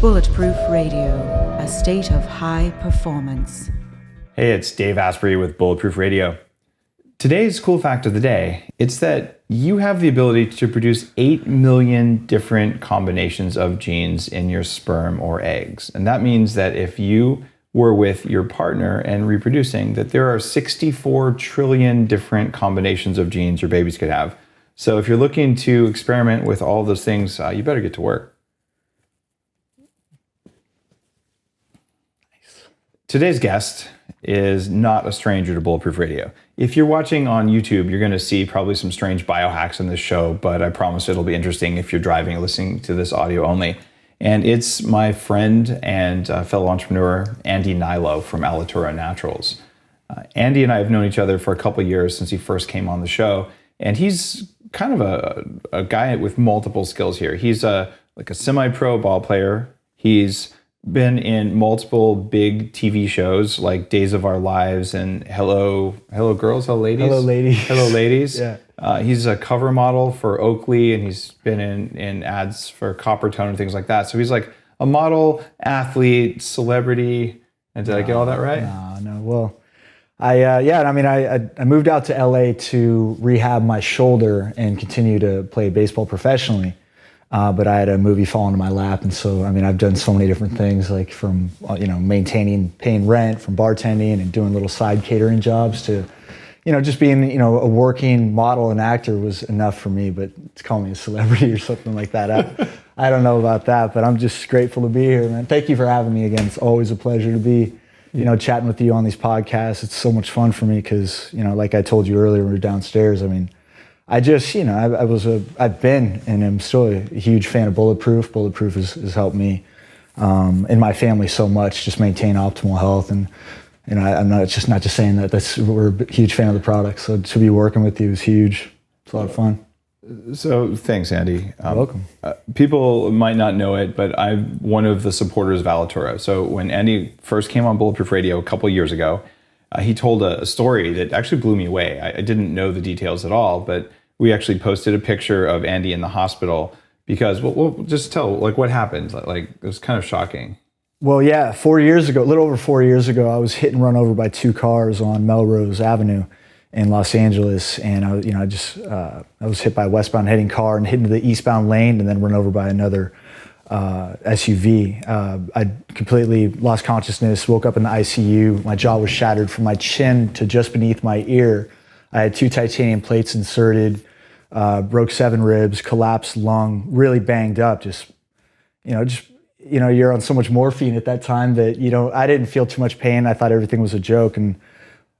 Bulletproof Radio, a state of high performance. Hey, it's Dave Asprey with Bulletproof Radio. Today's cool fact of the day, it's that you have the ability to produce 8 million different combinations of genes in your sperm or eggs. And that means that if you were with your partner and reproducing, that there are 64 trillion different combinations of genes your babies could have. So if you're looking to experiment with all those things, you better get to work. Today's guest is not a stranger to Bulletproof Radio. If you're watching on YouTube, you're going to see probably some strange biohacks in this show, but I promise it'll be interesting if you're driving or listening to this audio only. And it's my friend and fellow entrepreneur, Andy Nilo from Alitura Naturals. Andy and I have known each other for a couple of years since he first came on the show, and he's kind of a guy with multiple skills here. He's like a semi-pro ball player. He's been in multiple big TV shows like Days of Our Lives and Hello Girls, Hello Ladies. Hello Ladies. Hello Ladies. Yeah. He's a cover model for Oakley, and he's been in ads for Coppertone and things like that. So he's like a model, athlete, celebrity. And did I get all that right? No. Well, I moved out to LA to rehab my shoulder and continue to play baseball professionally. But I had a movie fall into my lap, and so I've done so many different things, like from maintaining, paying rent, from bartending and doing little side catering jobs to, just being a working model and actor was enough for me. But to call me a celebrity or something like that, I don't know about that. But I'm just grateful to be here, man. Thank you for having me again. It's always a pleasure to be, chatting with you on these podcasts. It's so much fun for me because like I told you earlier when we were downstairs. I've been and I'm still a huge fan of Bulletproof. Bulletproof has helped me and my family so much, just maintain optimal health. And I'm not just saying that. We're a huge fan of the product. So to be working with you is huge. It's a lot of fun. So thanks, Andy. You're welcome. People might not know it, but I'm one of the supporters of Alitura. So when Andy first came on Bulletproof Radio a couple of years ago, he told a story that actually blew me away. I didn't know the details at all, but we actually posted a picture of Andy in the hospital because we'll just tell what happened. Like it was kind of shocking. Well, yeah, a little over 4 years ago, I was hit and run over by two cars on Melrose Avenue in Los Angeles, and I was hit by a westbound heading car and hit into the eastbound lane, and then run over by another SUV. I completely lost consciousness, woke up in the ICU. My jaw was shattered from my chin to just beneath my ear. I had 2 titanium plates inserted, broke 7 ribs, collapsed lung, really banged up. You're on so much morphine at that time that I didn't feel too much pain. I thought everything was a joke, and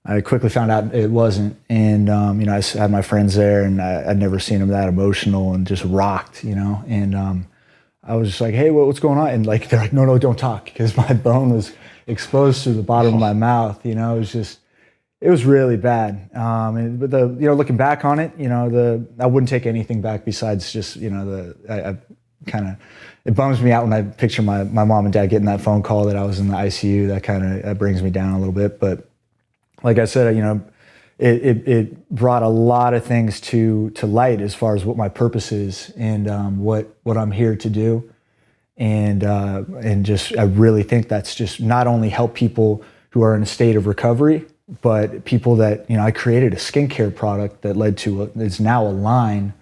I quickly found out it wasn't. And I had my friends there, and I'd never seen them that emotional and just rocked. And I was just like, "Hey, what's going on?" And they're like, "No, don't talk," because my bone was exposed to the bottom of my mouth. It was really bad. But looking back on it, I wouldn't take anything back besides just, it bums me out when I picture my mom and dad getting that phone call that I was in the ICU. That brings me down a little bit. But like I said, it brought a lot of things to light as far as what my purpose is and what I'm here to do. And I really think that's just not only help people who are in a state of recovery, but people that, I created a skincare product that led to it's now a line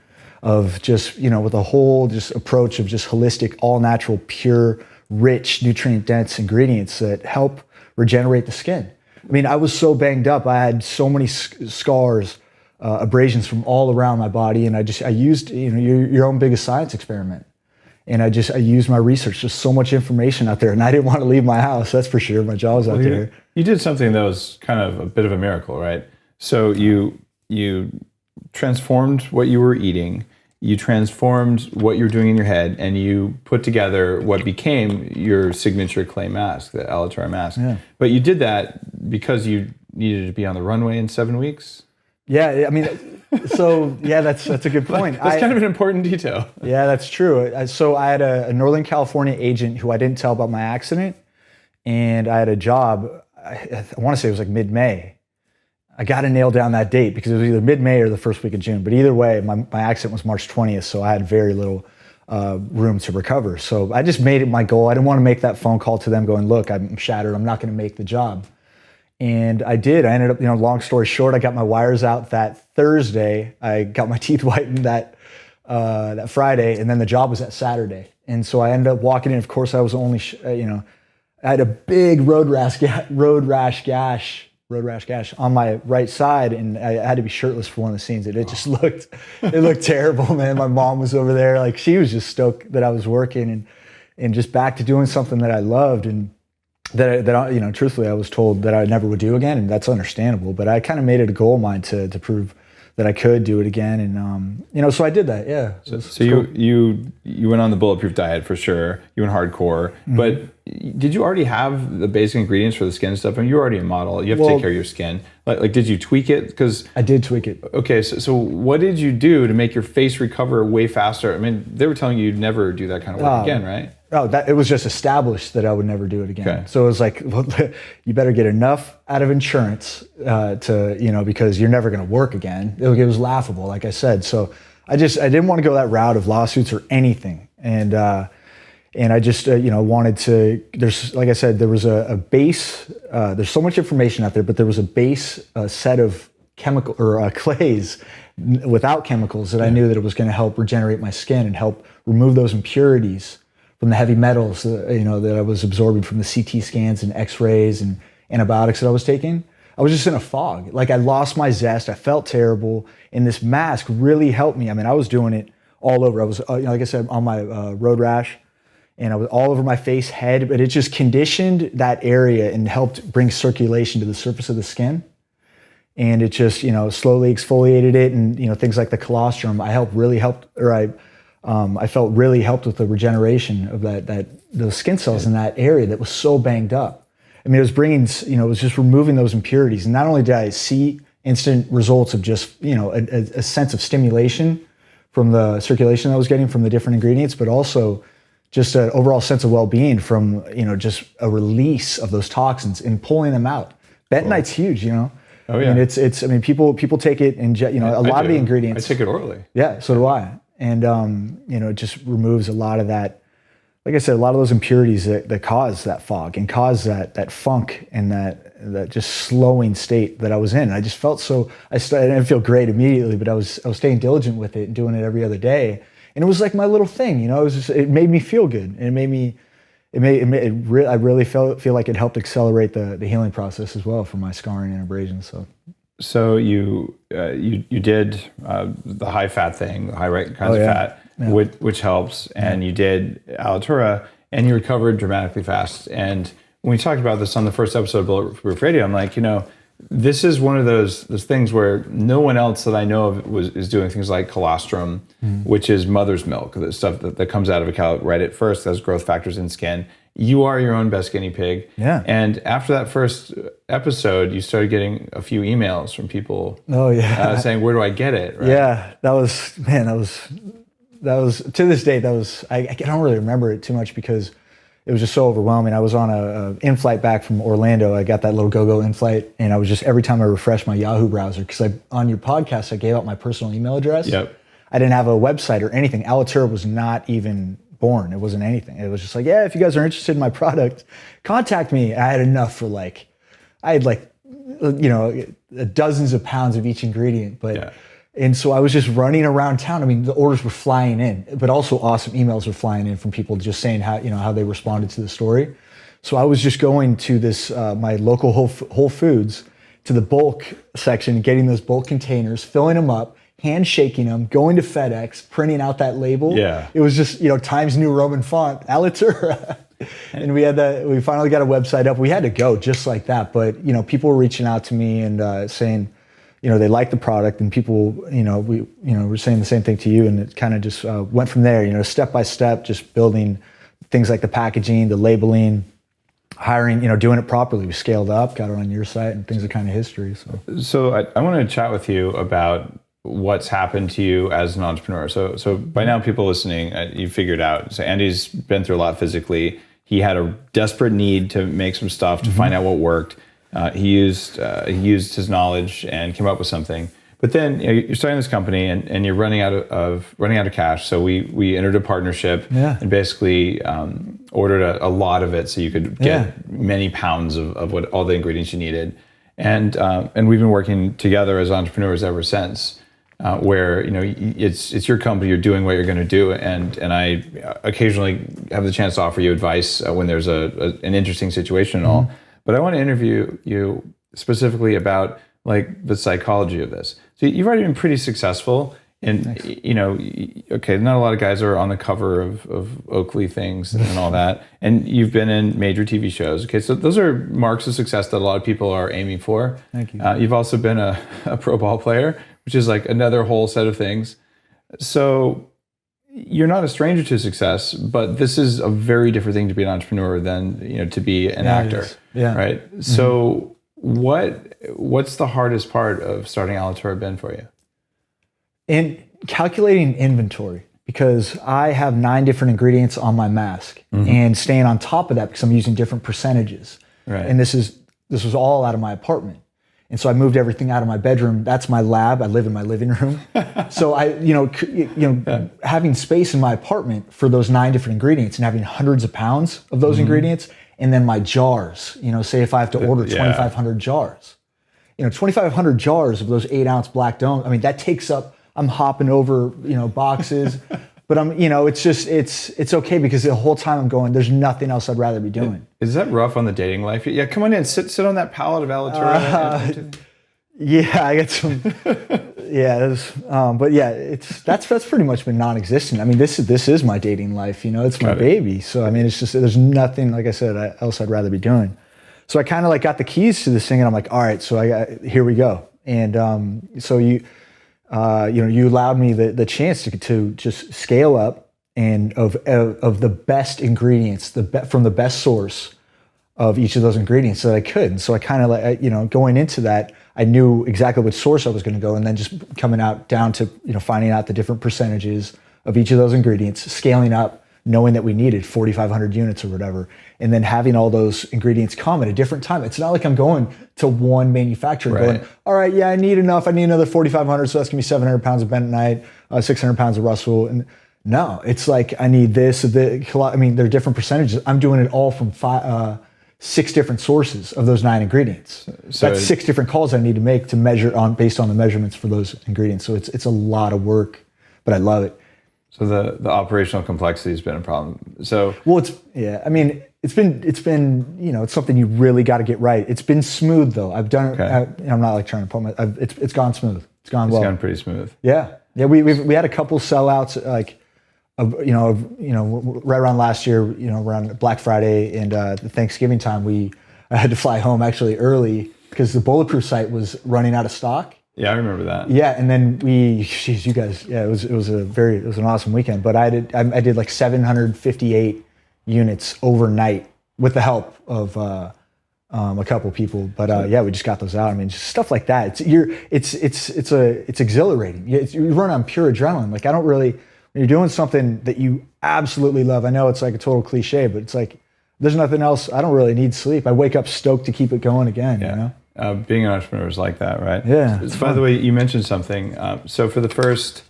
of just, with a whole just approach of just holistic, all natural, pure, rich, nutrient dense ingredients that help regenerate the skin. I was so banged up. I had so many scars, abrasions from all around my body. And I used, your own biggest science experiment. And I used my research, just so much information out there. And I didn't want to leave my house, that's for sure. My jaw was out there. You did something that was kind of a bit of a miracle, right? So you transformed what you were eating, you transformed what you were doing in your head, and you put together what became your signature clay mask, the Alitura mask. Yeah. But you did that because you needed to be on the runway in 7 weeks? Yeah, that's a good point. That's kind of an important detail. Yeah, that's true. So I had a Northern California agent who I didn't tell about my accident, and I had a job, I want to say it was mid-May, I got to nail down that date because it was either mid-May or the first week of June. But either way, my accident was March 20th, so I had very little room to recover. So I just made it my goal. I didn't want to make that phone call to them going, look, I'm shattered. I'm not going to make the job. And I did. I ended up, long story short, I got my wires out that Thursday. I got my teeth whitened that Friday, and then the job was that Saturday. And so I ended up walking in. Of course, I was only, I had a big road rash gash on my right side, and I had to be shirtless for one of the scenes. It just looked terrible, man. My mom was over there, like she was just stoked that I was working and just back to doing something that I loved and that I, truthfully, I was told that I never would do again, and that's understandable. But I kind of made it a goal of mine to prove that I could do it again, and so I did that. Yeah. So cool. you went on the Bulletproof Diet for sure. You went hardcore, but did you already have the basic ingredients for the skin stuff? I mean, you're already a model. You have to take care of your skin. Like, did you tweak it? Because I did tweak it. Okay, so what did you do to make your face recover way faster? I mean, they were telling you you'd never do that kind of work again, right? Oh, it was just established that I would never do it again. Okay. So it was like, well, you better get enough out of insurance because you're never going to work again. It was laughable, like I said. So I didn't want to go that route of lawsuits or anything. And I just, wanted to, like I said, there was a base, there's so much information out there, but there was a base set of chemical or clays without chemicals that I knew that it was going to help regenerate my skin and help remove those impurities from the heavy metals, that I was absorbing from the CT scans and x-rays and antibiotics that I was taking. I was just in a fog. Like I lost my zest. I felt terrible. And this mask really helped me. I mean, I was doing it all over. I was, like I said, on my road rash, and I was all over my face, head, but it just conditioned that area and helped bring circulation to the surface of the skin. And it just, slowly exfoliated it, and, things like the colostrum, I felt really helped with the regeneration of those skin cells in that area that was so banged up. I mean, it was bringing, it was just removing those impurities. And not only did I see instant results of just, a sense of stimulation from the circulation I was getting from the different ingredients, but also just an overall sense of well-being from, just a release of those toxins and pulling them out. Bentonite's huge, Oh yeah. I mean, people take it in, a lot of the ingredients. I take it orally. Yeah, so do I. And, it just removes a lot of that, like I said, a lot of those impurities that cause that fog and cause that funk and that just slowing state that I was in. I just felt I didn't feel great immediately, but I was staying diligent with it and doing it every other day. And it was like my little thing, it made me feel good. And I really feel like it helped accelerate the healing process as well for my scarring and abrasions. So you did the high fat thing, the high kinds of fat, which helps, and you did Alitura, and you recovered dramatically fast. And when we talked about this on the first episode of Bulletproof Radio, I'm like, this is one of those things where no one else that I know of is doing things like colostrum, which is mother's milk, the stuff that comes out of a cow right at first, has growth factors in skin. You are your own best guinea pig. Yeah. And after that first episode, you started getting a few emails from people. Oh yeah. Saying, "Where do I get it?" Right? Yeah, that was to this day. I don't really remember it too much because it was just so overwhelming. I was on a in-flight back from Orlando. I got that little go-go in-flight, and I was just, every time I refreshed my Yahoo browser, because on your podcast, I gave out my personal email address. Yep. I didn't have a website or anything. Alitura was not even born. It wasn't anything. It was just like, yeah, if you guys are interested in my product, contact me. I had enough for dozens of pounds of each ingredient, but and so I was just running around town. I mean, the orders were flying in, but also awesome emails were flying in from people just saying how they responded to the story. So I was just going to this my local Whole Foods, to the bulk section, getting those bulk containers, filling them up, handshaking them, going to FedEx, printing out that label. Yeah. It was just, Times New Roman font, Alitura. And we finally got a website up. We had to go just like that. But, people were reaching out to me and saying, they liked the product, and people, were saying the same thing to you. And it kind of just went from there, step by step, just building things like the packaging, the labeling, hiring, doing it properly. We scaled up, got it on your site, and things are kind of history. So I want to chat with you about what's happened to you as an entrepreneur. So by now, people listening, you figured out. So Andy's been through a lot physically. He had a desperate need to make some stuff to find out what worked. He used his knowledge and came up with something. But then you're starting this company and you're running out of cash. So we entered a partnership and basically ordered a lot of it so you could get many pounds of what all the ingredients you needed. And we've been working together as entrepreneurs ever since. Where it's your company, you're doing what you're going to do, and I occasionally have the chance to offer you advice when there's an interesting situation and all. But I want to interview you specifically about like the psychology of this. So you've already been pretty successful, and okay, not a lot of guys are on the cover of Oakley things and all that, and you've been in major TV shows. Okay, so those are marks of success that a lot of people are aiming for. Thank you. You've also been a pro ball player, which is like another whole set of things. So you're not a stranger to success, but this is a very different thing to be an entrepreneur than to be an actor. Right. So what's the hardest part of starting Alitura been for you? In calculating inventory, because I have 9 different ingredients on my mask, and staying on top of that because I'm using different percentages. Right. And this was all out of my apartment. And so I moved everything out of my bedroom. That's my lab. I live in my living room. So having space in my apartment for those 9 different ingredients and having hundreds of pounds of those ingredients, and then my jars, say if I have to order 2,500 jars, 2,500 jars of those 8-ounce black domes. I mean, that takes up, I'm hopping over, boxes, but it's okay because the whole time I'm going, there's nothing else I'd rather be doing. Is that rough on the dating life? Yeah, come on in, sit on that pallet of Alitura. Yeah, I get some. But yeah, that's pretty much been non-existent. I mean, this is my dating life. It's my baby. So I mean, it's just there's nothing, like I said, else I'd rather be doing. So I kind of like got the keys to this thing, and I'm like, all right, so here we go. And so you allowed me the chance to just scale up and of the best ingredients, from the best source of each of those ingredients that I could. And so I kind of going into that, I knew exactly which source I was going to go, and then just coming out down to finding out the different percentages of each of those ingredients, scaling up, knowing that we needed 4,500 units or whatever, and then having all those ingredients come at a different time. It's not like I'm going to one manufacturer and going, all right, I need enough. I need another 4,500, so that's gonna be 700 pounds of bentonite, 600 pounds of Russell. And no, it's like I need this. I mean, there are different percentages. I'm doing it all from 6 different sources of those 9 ingredients. So that's 6 different calls I need to make to measure based on the measurements for those ingredients. So it's a lot of work, but I love it. So the operational complexity has been a problem. So I mean, it's been it's something you really got to get right. It's been smooth though. I've done it. I'm not like trying to put my. It's gone smooth. It's gone well. It's gone pretty smooth. Yeah. We had a couple sellouts right around last year. Around Black Friday and the Thanksgiving time, I had to fly home actually early because the Bulletproof site was running out of stock. Yeah, I remember that. Yeah, and then you guys, it was an awesome weekend. But I did like 758 units overnight with the help of a couple people. But we just got those out. I mean, just stuff like that. It's exhilarating. You run on pure adrenaline. Like when you're doing something that you absolutely love. I know it's like a total cliche, but it's like there's nothing else. I don't really need sleep. I wake up stoked to keep it going again. Yeah. Being an entrepreneur is like that, right? Yeah. By the way, you mentioned something. So for the first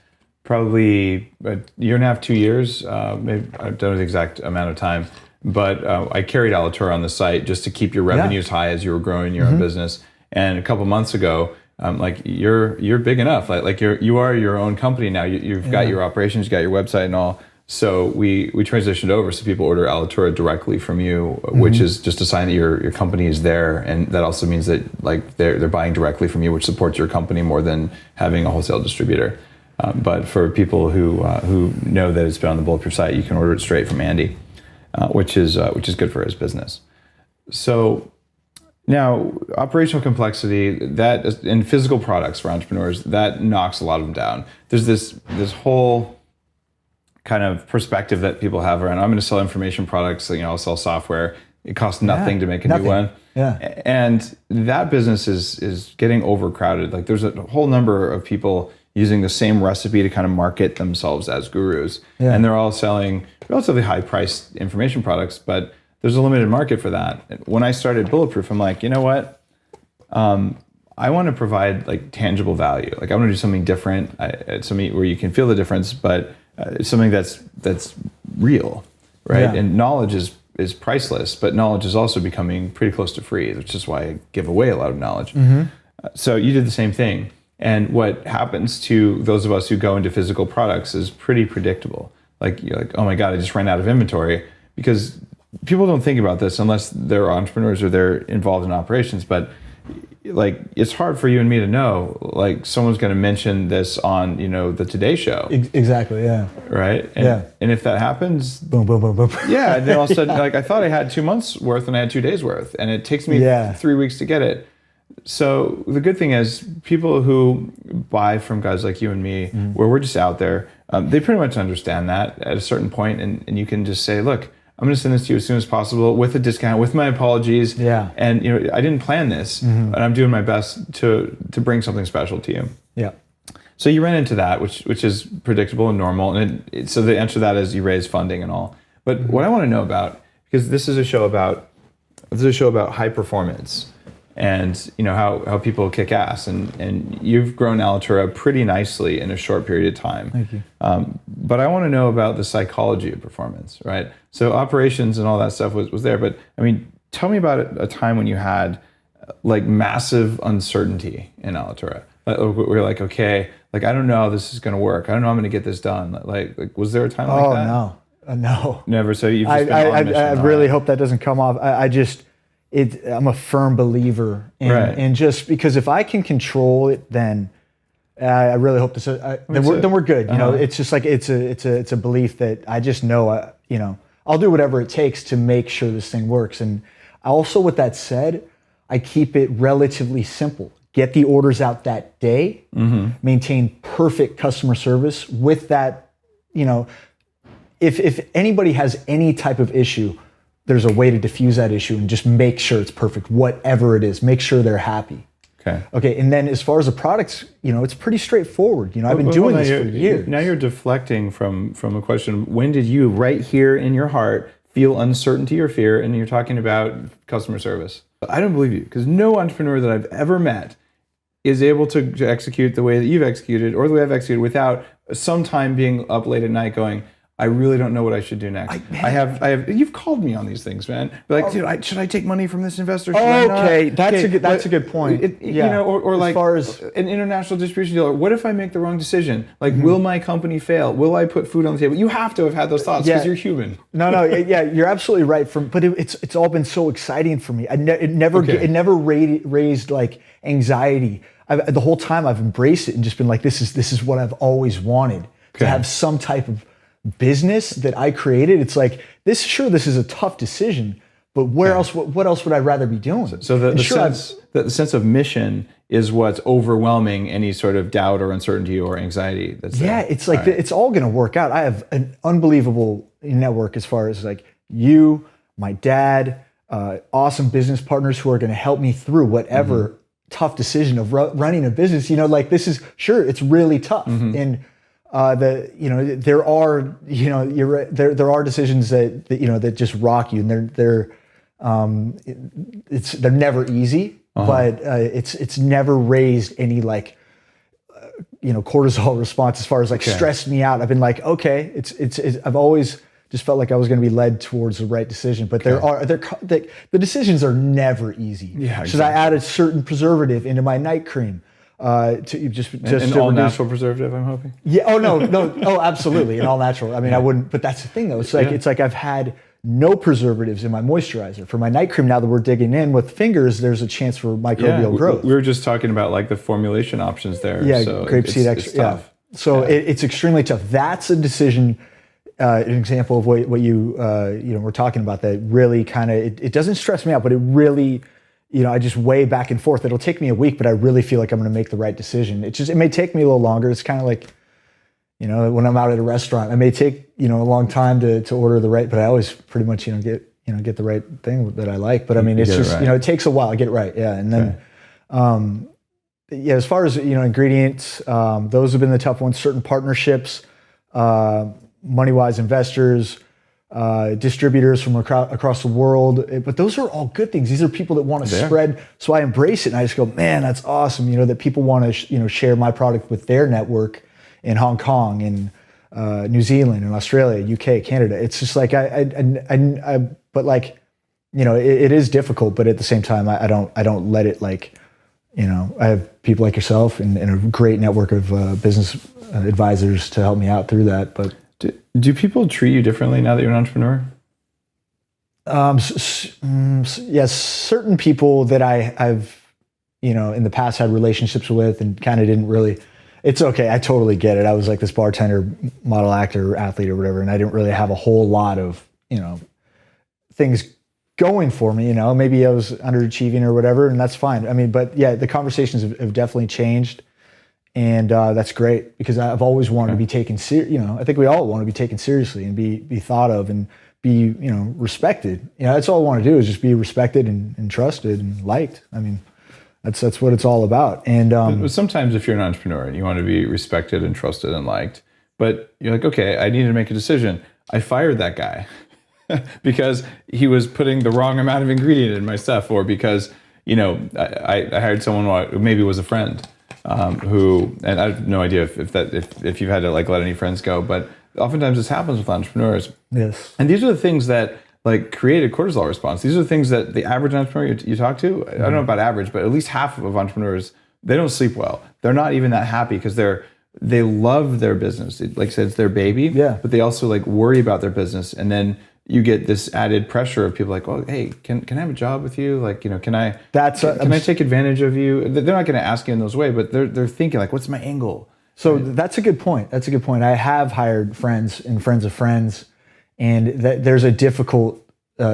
probably a year and a half, 2 years, maybe I don't know the exact amount of time, but I carried Alitura on the site just to keep your revenues high as you were growing your own business. And a couple months ago, you're big enough. Like you are your own company now. You've got your operations, you got your website and all. So we transitioned over so people order Alitura directly from you, which is just a sign that your company is there, and that also means that like they're buying directly from you, which supports your company more than having a wholesale distributor. But for people who know that it's been on the Bulletproof site, you can order it straight from Andy, which is good for his business. So now operational complexity that in physical products for entrepreneurs, that knocks a lot of them down. There's this whole kind of perspective that people have around, I'm going to sell information products, I'll sell software. It costs nothing to make a new one. Yeah. And that business is getting overcrowded. Like there's a whole number of people using the same recipe to kind of market themselves as gurus. Yeah. And they're all selling relatively high priced information products, but there's a limited market for that. When I started Bulletproof, I'm like, you know what? I want to provide like tangible value. Like I want to do something different, something where you can feel the difference, but it's something that's real, right? And knowledge is priceless, but knowledge is also becoming pretty close to free, which is why I give away a lot of knowledge. So you did the same thing. And what happens to those of us who go into physical products is pretty predictable. Like you're like, oh my God, I just ran out of inventory, because people don't think about this unless they're entrepreneurs or they're involved in operations. But like, it's hard for you and me to know, like someone's going to mention this on, the Today Show. Exactly. Yeah. Right. And, and if that happens, boom, boom, boom, boom. Yeah. Then all of a sudden, like I thought I had 2 months worth and I had 2 days worth, and it takes me 3 weeks to get it. So the good thing is people who buy from guys like you and me, where we're just out there, they pretty much understand that at a certain point, and you can just say, look, I'm going to send this to you as soon as possible with a discount, with my apologies. Yeah. And I didn't plan this, and I'm doing my best to bring something special to you. Yeah. So you ran into that, which is predictable and normal, and so the answer to that is you raise funding and all. But what I want to know about, because this is a show about high performance. And how people kick ass, and you've grown Alitura pretty nicely in a short period of time. Thank you. But I want to know about the psychology of performance, right? So operations and all that stuff was there, but I mean, tell me about a time when you had like massive uncertainty in Alitura. We're like, okay, like I don't know how this is going to work. I don't know how I'm going to get this done. Like was there a time like that? Oh no, no, never. So you've just been on a mission. I really hope that doesn't come off. I'm a firm believer in just because if I can control it, then I really hope this. Then we're good. It's just like it's a belief that I just know. I'll do whatever it takes to make sure this thing works. And also, with that said, I keep it relatively simple. Get the orders out that day. Maintain perfect customer service. With that, if anybody has any type of issue, there's a way to diffuse that issue and just make sure it's perfect, whatever it is. Make sure they're happy. Okay. And then as far as the products, it's pretty straightforward. I've been doing this for years. Now you're deflecting from a question. When did you, right here in your heart, feel uncertainty or fear? And you're talking about customer service. I don't believe you, because no entrepreneur that I've ever met is able to execute the way that you've executed or the way I've executed without sometime being up late at night going, I really don't know what I should do next. I have. You've called me on these things, man. Like, dude, should I take money from this investor? Okay, that's a good point. Or like, as far as an international distribution dealer, what if I make the wrong decision? Like, will my company fail? Will I put food on the table? You have to have had those thoughts because you're human. No, you're absolutely right. But it's all been so exciting for me. It never raised like anxiety. The whole time I've embraced it and just been like, this is what I've always wanted, to have some type of business that I created. It's like this is a tough decision, but what else would I rather be doing? So the sense of mission is what's overwhelming any sort of doubt or uncertainty or anxiety that's there. It's like it's all going to work out. I have an unbelievable network as far as like you, my dad, awesome business partners who are going to help me through whatever tough decision of running a business. This is it's really tough. And there are you're right, there are decisions that just rock you, and they're never easy, but it's never raised any like cortisol response as far as like stressed me out. I've been like, okay, I've always just felt like I was going to be led towards the right decision, but the decisions are never easy. Should I add a certain preservative into my night cream? To all natural preservative, I'm hoping. Yeah. Oh no. Oh, absolutely, and all natural. I mean, I wouldn't. But that's the thing, though. It's like I've had no preservatives in my moisturizer. For my night cream, now that we're digging in with fingers, there's a chance for microbial growth. We were just talking about like the formulation options there. Yeah, so grapeseed extract. Yeah. So it's extremely tough. That's a decision. An example of what you we're talking about that really kind of it doesn't stress me out, but it really. I just weigh back and forth. It'll take me a week, but I really feel like I'm going to make the right decision. It may take me a little longer. It's kind of like, when I'm out at a restaurant, it may take, a long time to order the right, but I always pretty much, get the right thing that I like. But I mean, it's just, it takes a while. I get it right. Yeah. And then, as far as, ingredients, those have been the tough ones. Certain partnerships, money-wise investors, distributors from across the world. But those are all good things. These are people that want to spread. So I embrace it, and I just go, man, that's awesome. That people want to share my product with their network in Hong Kong and New Zealand and Australia, UK, Canada. It's just like but like, it is difficult. But at the same time, I don't let it like, I have people like yourself and a great network of business advisors to help me out through that. But do people treat you differently now that you're an entrepreneur? Yes, certain people that I've in the past had relationships with and kind of didn't really. It's okay. I totally get it. I was like this bartender, model, actor, athlete, or whatever, and I didn't really have a whole lot of things going for me. Maybe I was underachieving or whatever, and that's fine. I mean, but yeah, the conversations have definitely changed. And that's great because I've always wanted to be taken I think we all want to be taken seriously and be thought of and be, respected. That's all I want to do is just be respected and trusted and liked. I mean, that's what it's all about. And sometimes if you're an entrepreneur and you want to be respected and trusted and liked, but you're like, okay, I need to make a decision. I fired that guy because he was putting the wrong amount of ingredient in my stuff, or because, I hired someone who maybe was a friend. Who, and I have no idea if you've had to like let any friends go, but oftentimes this happens with entrepreneurs. Yes. And these are the things that like create a cortisol response. These are the things that the average entrepreneur you talk to, I don't know about average, but at least half of entrepreneurs, they don't sleep well. They're not even that happy because they love their business. Like I said, it's their baby, but they also like worry about their business. And then you get this added pressure of people like, oh, hey, can I have a job with you? Like, can I take advantage of you? They're not going to ask you in those ways, but they're thinking like, what's my angle? So that's a good point. I have hired friends and friends of friends, and there's a difficult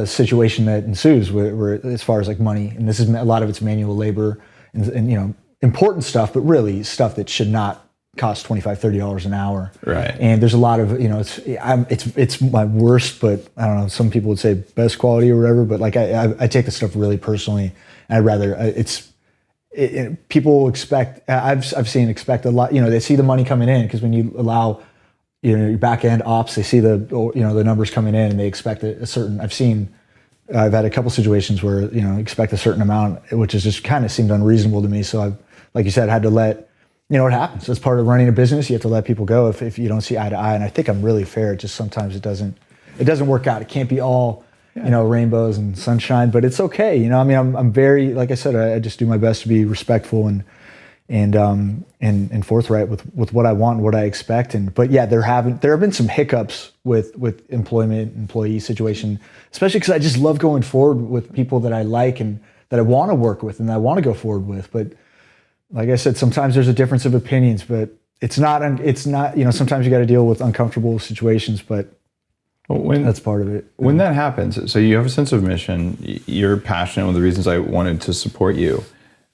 situation that ensues where as far as like money, and this is a lot of it's manual labor and important stuff, but really stuff that should not cost $25-$30 an hour. Right. And there's a lot of, it's my worst, but I don't know, some people would say best quality or whatever, but like I take this stuff really personally, and I'd rather, people expect, I've seen expect a lot, they see the money coming in, because when you allow, your back end ops, they see the numbers coming in and they expect a certain, I've had a couple situations where, expect a certain amount, which has just kind of seemed unreasonable to me. So I've, like you said, had to let, it happens. That's part of running a business. You have to let people go if you don't see eye to eye. And I think I'm really fair. It just sometimes it doesn't work out. It can't be all, rainbows and sunshine, but it's okay. I'm very, like I said, I just do my best to be respectful and forthright with what I want and what I expect. But yeah, there have been some hiccups with employee situation, especially because I just love going forward with people that I like and that I want to work with and that I want to go forward with. But like I said, sometimes there's a difference of opinions, but it's not, sometimes you got to deal with uncomfortable situations, but that's part of it. When that happens, so you have a sense of mission, you're passionate. One of the reasons I wanted to support you,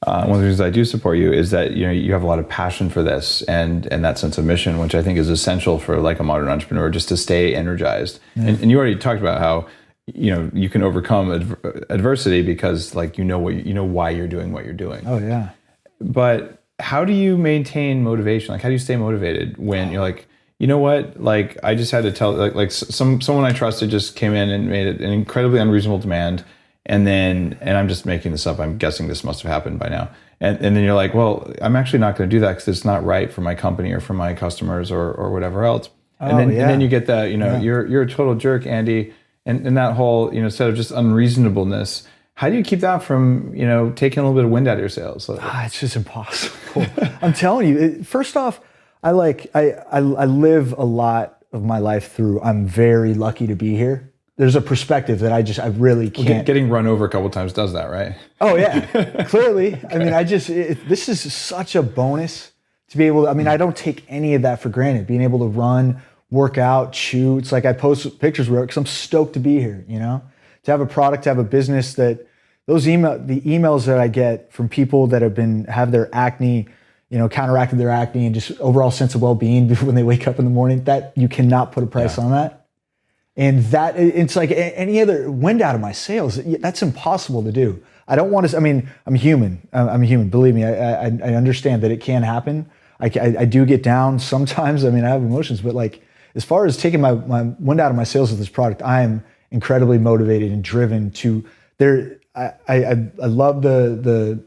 one of the reasons I do support you is that, you have a lot of passion for this and that sense of mission, which I think is essential for like a modern entrepreneur, just to stay energized. Yeah. And you already talked about how, you can overcome adversity because like, why you're doing what you're doing. Oh yeah. But how do you maintain motivation? Like, how do you stay motivated when you're like, you know what? Like, I just had to tell, like someone I trusted just came in and made an incredibly unreasonable demand, and I'm just making this up. I'm guessing this must have happened by now. And then you're like, well, I'm actually not going to do that because it's not right for my company or for my customers or whatever else. And then you get that, you're a total jerk, Andy, and that whole, instead of just unreasonably. How do you keep that from, taking a little bit of wind out of your sails? It's just impossible. I'm telling you. First off, I live a lot of my life through, I'm very lucky to be here. There's a perspective that I really can't. Getting run over a couple of times does that, right? Oh yeah, clearly. I mean, this is such a bonus to be able to, I don't take any of that for granted. Being able to run, work out, chew. It's like I post pictures because I'm stoked to be here, to have a product, to have a business that the emails that I get from people that have their acne, counteracted their acne and just overall sense of well-being when they wake up in the morning, that you cannot put a price on that. And that it's like any other wind out of my sails. That's impossible to do. I don't want to, I'm human. I'm human. Believe me, I understand that it can happen. I do get down sometimes. I have emotions, but like, as far as taking my wind out of my sails with this product, I am incredibly motivated and driven to there. I love the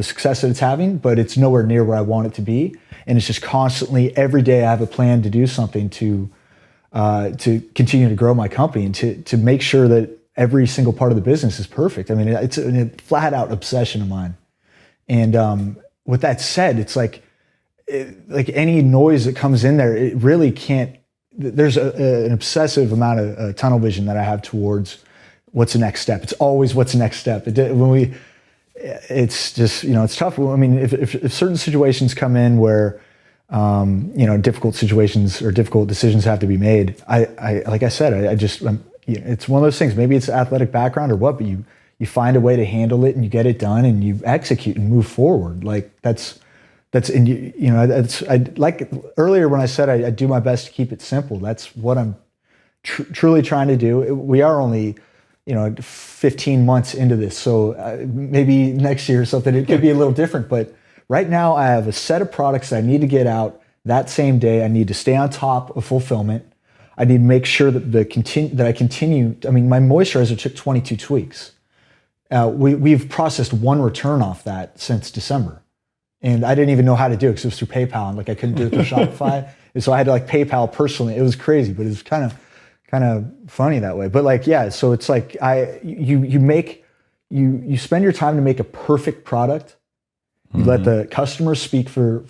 success that it's having, but it's nowhere near where I want it to be. And it's just constantly, every day I have a plan to do something to continue to grow my company and to make sure that every single part of the business is perfect. I mean, it's a flat out obsession of mine. And with that said, it's like any noise that comes in there, it really can't, there's an obsessive amount of tunnel vision that I have towards what's the next step. It's always what's the next step. It's just, it's tough. I mean, if certain situations come in where, difficult situations or difficult decisions have to be made, like I said, it's one of those things. Maybe it's athletic background or what, but you find a way to handle it and you get it done and you execute and move forward. Like that's like earlier when I said I do my best to keep it simple. That's what I'm truly trying to do. We are only 15 months into this, so maybe next year or something it could be a little different. But right now I have a set of products that I need to get out that same day. I need to stay on top of fulfillment. I need to make sure that I continue. I mean, my moisturizer took 22 tweaks. We've processed one return off that since December, and I didn't even know how to do it because it was through PayPal, and I couldn't do it through Shopify, and so I had to PayPal personally. It was crazy, but it was kind of funny that way. But so it's like you spend your time to make a perfect product. You let the customers speak for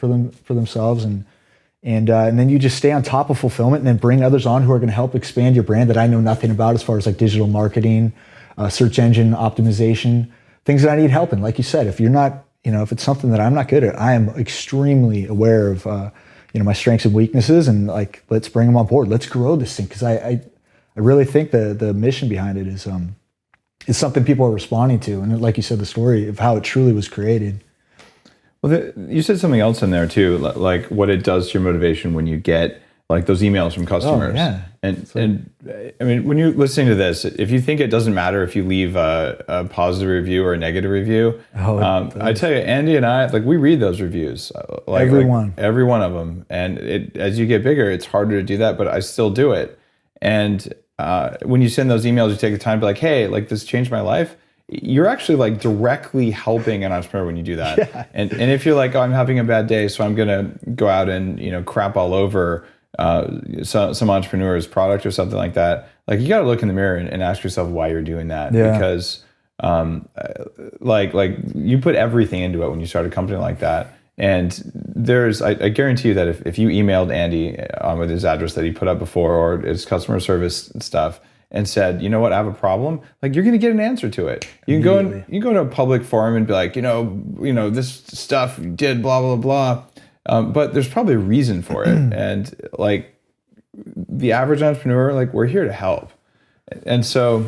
themselves, and then you just stay on top of fulfillment, and then bring others on who are going to help expand your brand that I know nothing about, as far as digital marketing, search engine optimization, things that I need help in. Like you said, if you're not, if it's something that I'm not good at, I am extremely aware of my strengths and weaknesses, and let's bring them on board. Let's grow this thing, because I really think the mission behind it is something people are responding to, and like you said, the story of how it truly was created. Well, you said something else in there too, like what it does to your motivation when you get those emails from customers. Oh, yeah. And I mean, when you're listening to this, if you think it doesn't matter if you leave a positive review or a negative review, I tell you, Andy and I, we read those reviews. Every one of them. And as you get bigger, it's harder to do that, but I still do it. And when you send those emails, you take the time to be hey, this changed my life. You're actually directly helping an entrepreneur when you do that. Yeah. And if you're I'm having a bad day, so I'm gonna go out and crap all over some entrepreneur's product or something like that. You got to look in the mirror and ask yourself why you're doing that. Yeah. Because you put everything into it when you start a company like that. And I guarantee you that if you emailed Andy with his address that he put up before, or his customer service stuff, and said, you know what, I have a problem, you're going to get an answer to it. You can go to a public forum and be this stuff you did, blah, blah, blah. But there's probably a reason for it. And the average entrepreneur, we're here to help. And so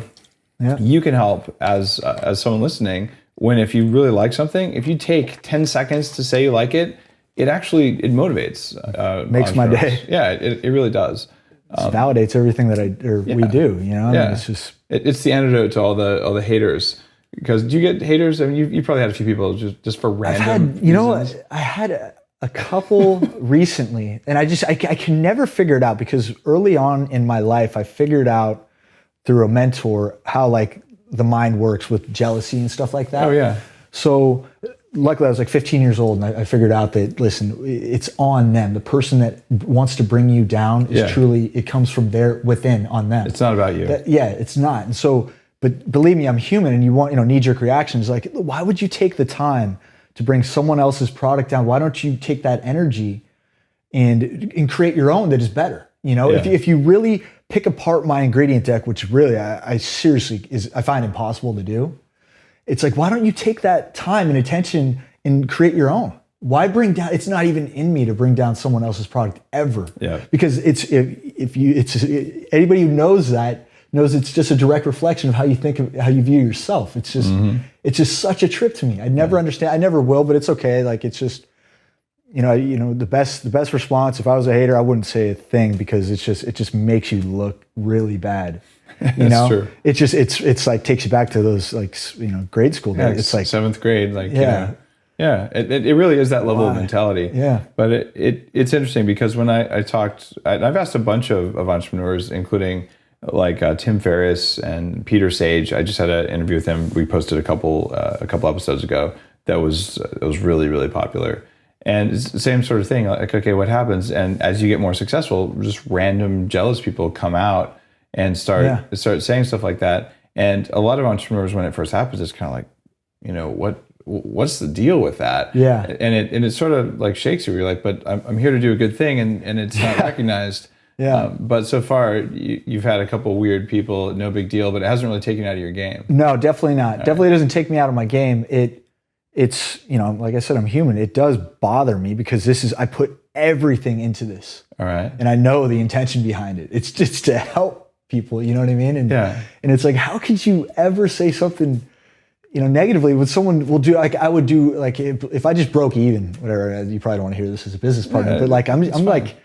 you can help as someone listening, if you really like something, if you take 10 seconds to say you like it, it motivates. Makes my day. Yeah, it really does. It validates everything that we do. I mean, it's just it's the antidote to all the haters. Because do you get haters? I mean, you probably had a few people just for random. I had a couple recently, and I can never figure it out, because early on in my life I figured out through a mentor how the mind works with jealousy and stuff like that. Oh yeah. So luckily I was 15 years old, and I figured out that, listen, it's on them. The person that wants to bring you down is truly, it comes from within on them. It's not about you. It's not. And so, but believe me, I'm human, and you want, knee-jerk reactions. Why would you take the time to bring someone else's product down? Why don't you take that energy and create your own that is better? If you really pick apart my ingredient deck, which really I seriously I find impossible to do. It's why don't you take that time and attention and create your own? Why bring down? It's not even in me to bring down someone else's product ever. Yeah. Because anybody who knows that knows it's just a direct reflection of how you think how you view yourself. It's just it's just such a trip to me. I never understand. I never will, but it's okay. it's just the best response. If I was a hater, I wouldn't say a thing, because it just makes you look really bad. That's true. It's takes you back to those grade school days. It's 7th grade. Yeah, it really is that level of mentality. Yeah. But it's interesting because when I've asked a bunch of entrepreneurs, including like Tim Ferriss and Peter Sage. I just had an interview with him. We posted a couple episodes ago. That was really, really popular. And it's the same sort of thing. Like, okay, what happens? And as you get more successful, just random jealous people come out and start saying stuff like that. And a lot of entrepreneurs, when it first happens, it's kind of like, what's the deal with that? Yeah. And it sort of like shakes you. You're like, but I'm here to do a good thing, and it's not recognized. Yeah. But so far, you've had a couple weird people, no big deal, but it hasn't really taken you out of your game. No, definitely not. Definitely doesn't take me out of my game. It's like I said, I'm human. It does bother me because I put everything into this. All right. And I know the intention behind it. It's just to help people, you know what I mean? And it's like, how could you ever say something, negatively when someone will do, like I would do, like if I just broke even, whatever, you probably don't want to hear this as a business partner, but like I'm like,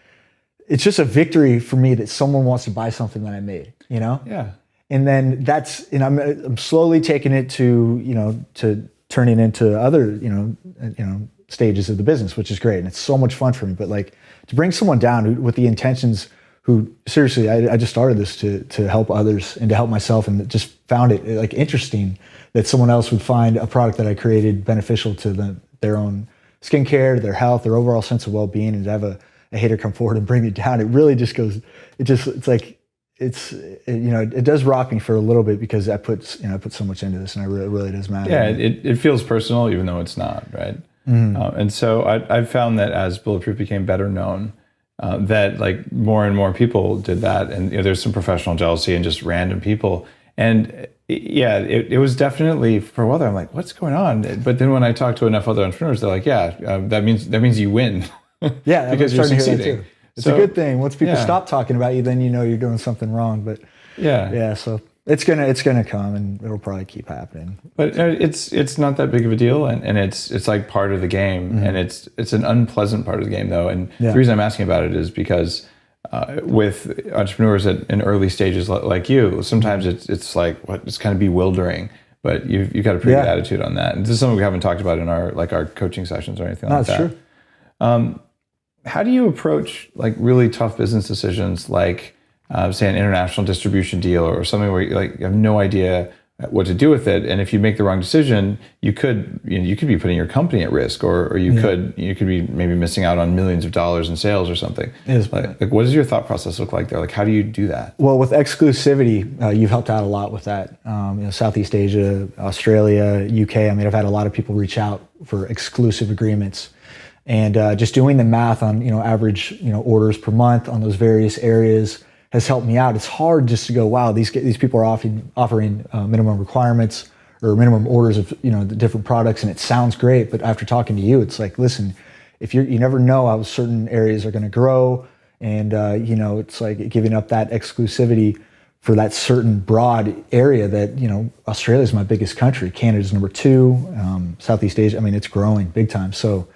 it's just a victory for me that someone wants to buy something that I made, Yeah. And then I'm slowly taking it to turning into other, stages of the business, which is great. And it's so much fun for me. But like to bring someone down with the intentions who seriously, I just started this to help others and to help myself, and just found it like interesting that someone else would find a product that I created beneficial to their own skincare, their health, their overall sense of well-being, and to have a hater come forward and bring me down. It really just goes, it does rock me for a little bit because I put so much into this, and it really does matter. Yeah, it feels personal even though it's not, right? Mm-hmm. And so I've found that as Bulletproof became better known, that like more and more people did that, and there's some professional jealousy and just random people. And it was definitely for a while there, I'm like, what's going on? But then when I talk to enough other entrepreneurs, they're like, that means you win. Yeah, because you're succeeding. Too. It's a good thing. Once people stop talking about you, then you're doing something wrong. But so it's gonna come, and it'll probably keep happening. But it's not that big of a deal, and it's like part of the game, and it's an unpleasant part of the game though. And the reason I'm asking about it is because with entrepreneurs in early stages like you, sometimes it's like it's kind of bewildering. But you've got a pretty good attitude on that, and this is something we haven't talked about in our coaching sessions or anything like that. That's true. How do you approach like really tough business decisions, like say an international distribution deal or something where you have no idea what to do with it, and if you make the wrong decision, you could be putting your company at risk, or you could be maybe missing out on millions of dollars in sales or something. Like what does your thought process look like there? Like how do you do that? Well, with exclusivity, you've helped out a lot with that. Southeast Asia, Australia, UK. I mean, I've had a lot of people reach out for exclusive agreements. And just doing the math on average orders per month on those various areas has helped me out. It's hard just to go, wow, these people are offering minimum requirements or minimum orders of the different products, and it sounds great. But after talking to you, it's like, listen, if you never know how certain areas are going to grow, and it's like giving up that exclusivity for that certain broad area that Australia is my biggest country, Canada's number 2, Southeast Asia. I mean, it's growing big time. So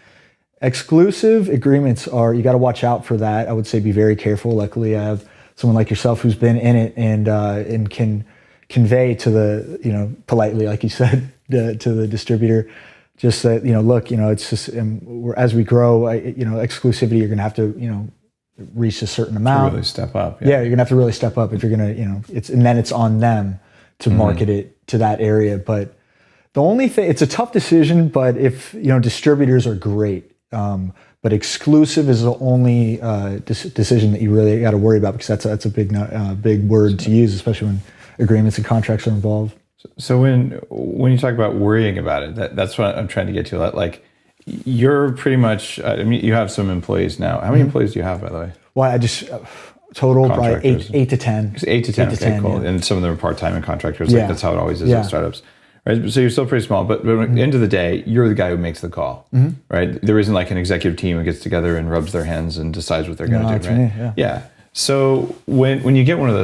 exclusive agreements you got to watch out for that. I would say be very careful. Luckily, I have someone like yourself who's been in it and can convey to the, politely, like you said, to the distributor, just that, look, it's just, as we grow, exclusivity, you're going to have to, reach a certain amount. To really step up. Yeah, you're going to have to really step up if you're going to, and then it's on them to market it to that area. But the only thing, it's a tough decision, but if, distributors are great. But exclusive is the only decision that you really got to worry about, because that's a big word to use, especially when agreements and contracts are involved. So when you talk about worrying about it, that's what I'm trying to get to. Like you're pretty much, you have some employees now. How many employees do you have, by the way? Well, I just total probably 8 to 10. It's 8 to 10. Okay, cool. Yeah. And some of them are part-time and contractors. Like that's how it always is in startups. Right, so you're still pretty small, but at the end of the day, you're the guy who makes the call, right? There isn't like an executive team who gets together and rubs their hands and decides what they're going to do, right? Me, yeah. So when you get one of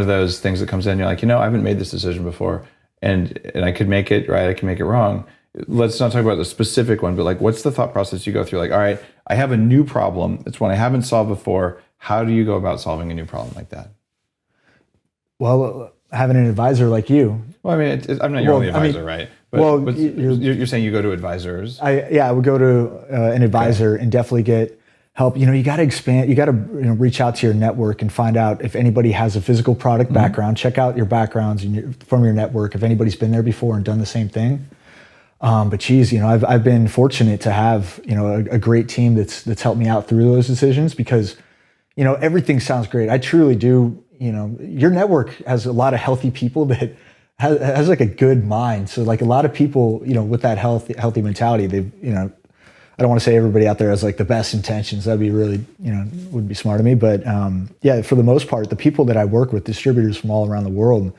those things that comes in, you're like, I haven't made this decision before, and I could make it right, I can make it wrong. Let's not talk about the specific one, but like, what's the thought process you go through? Like, all right, I have a new problem. It's one I haven't solved before. How do you go about solving a new problem like that? Well, having an advisor like you. Well, I mean, I'm not your only advisor, right? But you're saying you go to advisors. I would go to an advisor and definitely get help. You got to expand. You got to reach out to your network and find out if anybody has a physical product background. Check out your backgrounds from your network if anybody's been there before and done the same thing. But geez, I've been fortunate to have a great team that's helped me out through those decisions because everything sounds great. I truly do. Your network has a lot of healthy people that has like a good mind. So like a lot of people, with that healthy mentality, they, I don't want to say everybody out there has like the best intentions. That'd be really, wouldn't be smart of me. But yeah, for the most part, the people that I work with, distributors from all around the world,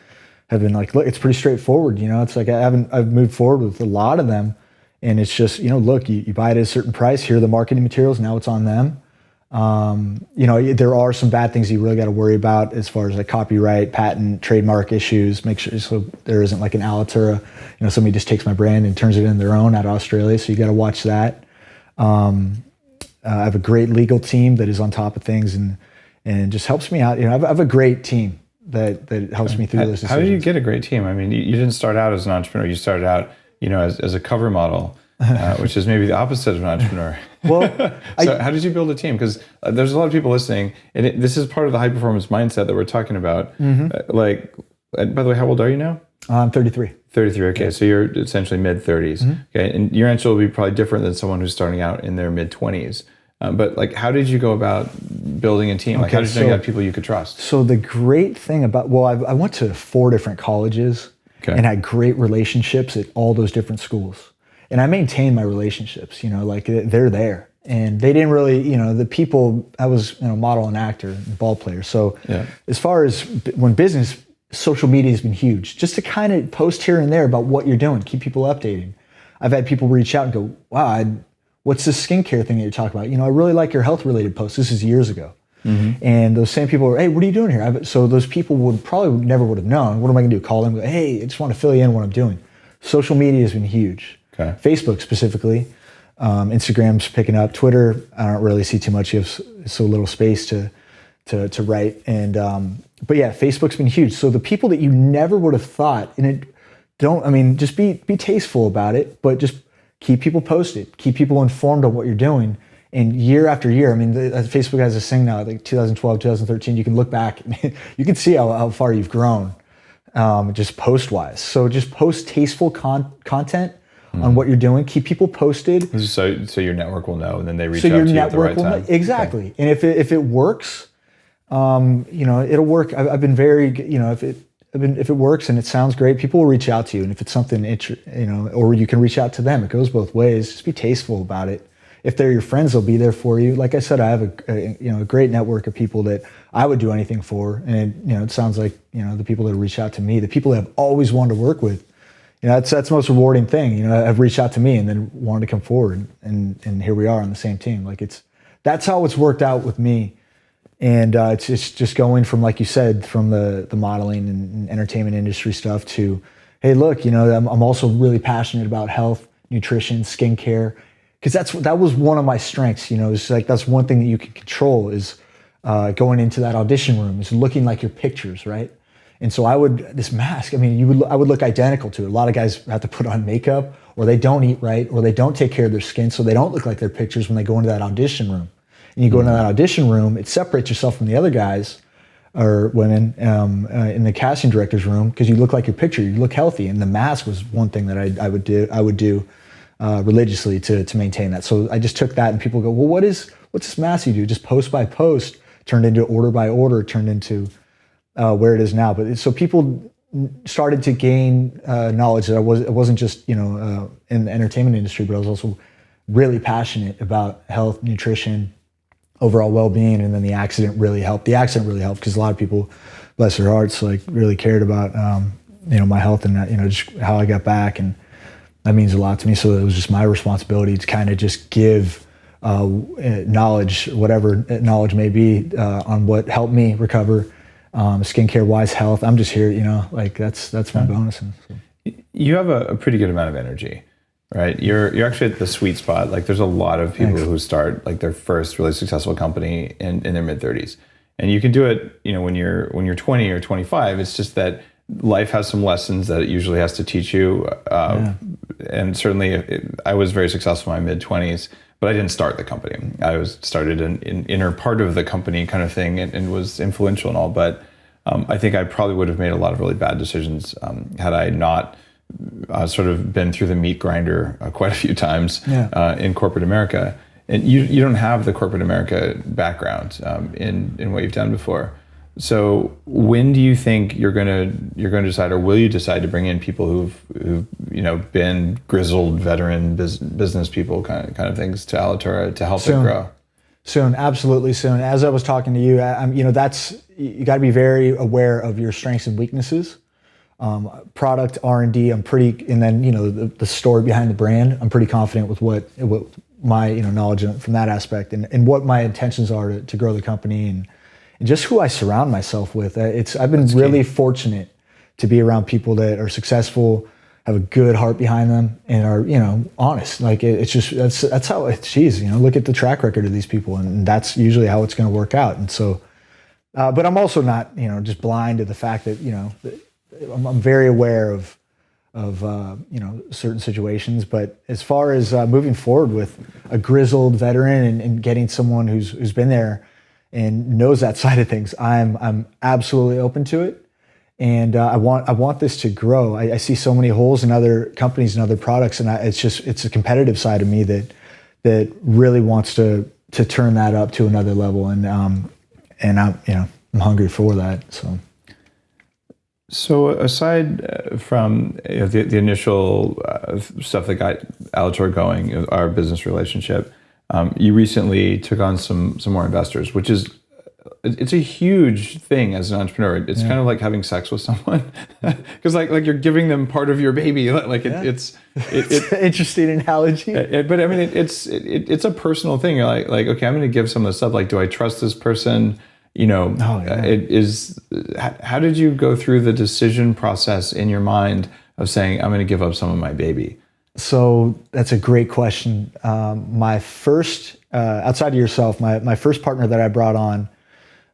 have been like, look, it's pretty straightforward. It's like I've moved forward with a lot of them, and it's just, look, you buy it at a certain price. Here are the marketing materials. Now it's on them. There are some bad things you really got to worry about as far as like copyright, patent, trademark issues. Make sure so there isn't like an Alitura, somebody just takes my brand and turns it into their own out of Australia. So you got to watch that. I have a great legal team that is on top of things and just helps me out. I have a great team that helps me through those decisions. How did you get a great team? I mean, you didn't start out as an entrepreneur. You started out, as a cover model. Which is maybe the opposite of an entrepreneur. Well, so how did you build a team? Because there's a lot of people listening, and this is part of the high performance mindset that we're talking about. By the way, how old are you now? I'm 33. 33. Okay, so you're essentially mid 30s. Okay, and your answer will be probably different than someone who's starting out in their mid 20s. But like, how did you go about building a team? Like, how did you know you had people you could trust? So the great thing about, I went to 4 different colleges and had great relationships at all those different schools. And I maintained my relationships, like they're there. And they didn't really, the people, I was model and actor and ball player. So as far as when business, social media has been huge. Just to kind of post here and there about what you're doing, keep people updated. I've had people reach out and go, wow, what's this skincare thing that you're talking about? I really like your health related posts. This is years ago. And those same people were, hey, what are you doing here? So those people would have known. What am I going to do? Call them and go, hey, I just want to fill you in what I'm doing. Social media has been huge. Okay. Facebook specifically, Instagram's picking up. Twitter, I don't really see too much. You have so little space to write. And but yeah, Facebook's been huge. So the people that you never would have thought, just be tasteful about it, but just keep people posted, keep people informed on what you're doing. And year after year, Facebook has this thing now, like 2012, 2013. You can look back, you can see how far you've grown, just post wise. So just post tasteful content on what you're doing. Keep people posted. So your network will know, and then they reach out to you at the right time. Exactly. Okay. And if it works, it'll work. I've been very, if it works and it sounds great, people will reach out to you. And if it's something, or you can reach out to them. It goes both ways. Just be tasteful about it. If they're your friends, they'll be there for you. Like I said, I have a great network of people that I would do anything for. And it sounds like, the people that reach out to me, the people that I've always wanted to work with, that's the most rewarding thing. Have reached out to me and then wanted to come forward, and here we are on the same team. Like that's how it's worked out with me. And it's just going from, like you said, from the modeling and entertainment industry stuff to, hey, look, I'm also really passionate about health, nutrition, skincare, because that was one of my strengths. It's like that's one thing that you can control is going into that audition room is looking like your pictures, right? And so this mask, I would look identical to it. A lot of guys have to put on makeup, or they don't eat right, or they don't take care of their skin, so they don't look like their pictures when they go into that audition room. And you go into that audition room, it separates yourself from the other guys or women in the casting director's room because you look like your picture, you look healthy. And the mask was one thing that I would do religiously to maintain that. So I just took that, and people go, well, what's this mask you do? Just post by post, turned into order by order, turned into where it is now. But so people started to gain knowledge that it wasn't just in the entertainment industry, but I was also really passionate about health, nutrition, overall well-being. And then the accident really helped. Because a lot of people, bless their hearts, like really cared about my health and that, just how I got back, and that means a lot to me. So it was just my responsibility to kind of just give knowledge, whatever knowledge may be, on what helped me recover. Skincare wise, health. I'm just here, that's my bonus. So. You have a pretty good amount of energy, right? You're actually at the sweet spot. Like there's a lot of people who start like their first really successful company in their mid 30s, and you can do it, when you're 20 or 25. It's just that life has some lessons that it usually has to teach you. And certainly I was very successful in my mid-20s, but I didn't start the company. I started an inner part of the company kind of thing and was influential and all. But I think I probably would have made a lot of really bad decisions had I not sort of been through the meat grinder quite a few times in corporate America. And you don't have the corporate America background in what you've done before. So when do you think you're going to decide, or will you decide to bring in people who've been grizzled veteran business people kind of things to Alitura to help it grow? Soon, absolutely soon. As I was talking to you, you got to be very aware of your strengths and weaknesses. Product R&D, and then the story behind the brand. I'm pretty confident with what my knowledge from that aspect and what my intentions are to grow the company and just who I surround myself with. I've been really fortunate to be around people that are successful, have a good heart behind them, and are honest. Like that's how look at the track record of these people, and that's usually how it's going to work out. And so, but I'm also not just blind to the fact that I'm very aware of certain situations. But as far as moving forward with a grizzled veteran and getting someone who's been there and knows that side of things, I'm absolutely open to it. And I want this to grow. I see so many holes in other companies and other products, and it's a competitive side of me that really wants to turn that up to another level. And I'm hungry for that. So aside from the initial stuff that got Alitura going, our business relationship, you recently took on some more investors, which is it's a huge thing as an entrepreneur. It's kind of like having sex with someone, because like you're giving them part of your baby. It's an interesting analogy. But I mean, it's a personal thing. You're like okay, I'm going to give some of this stuff. Like, do I trust this person? How did you go through the decision process in your mind of saying, I'm going to give up some of my baby? So that's a great question. My first, outside of yourself, my first partner that I brought on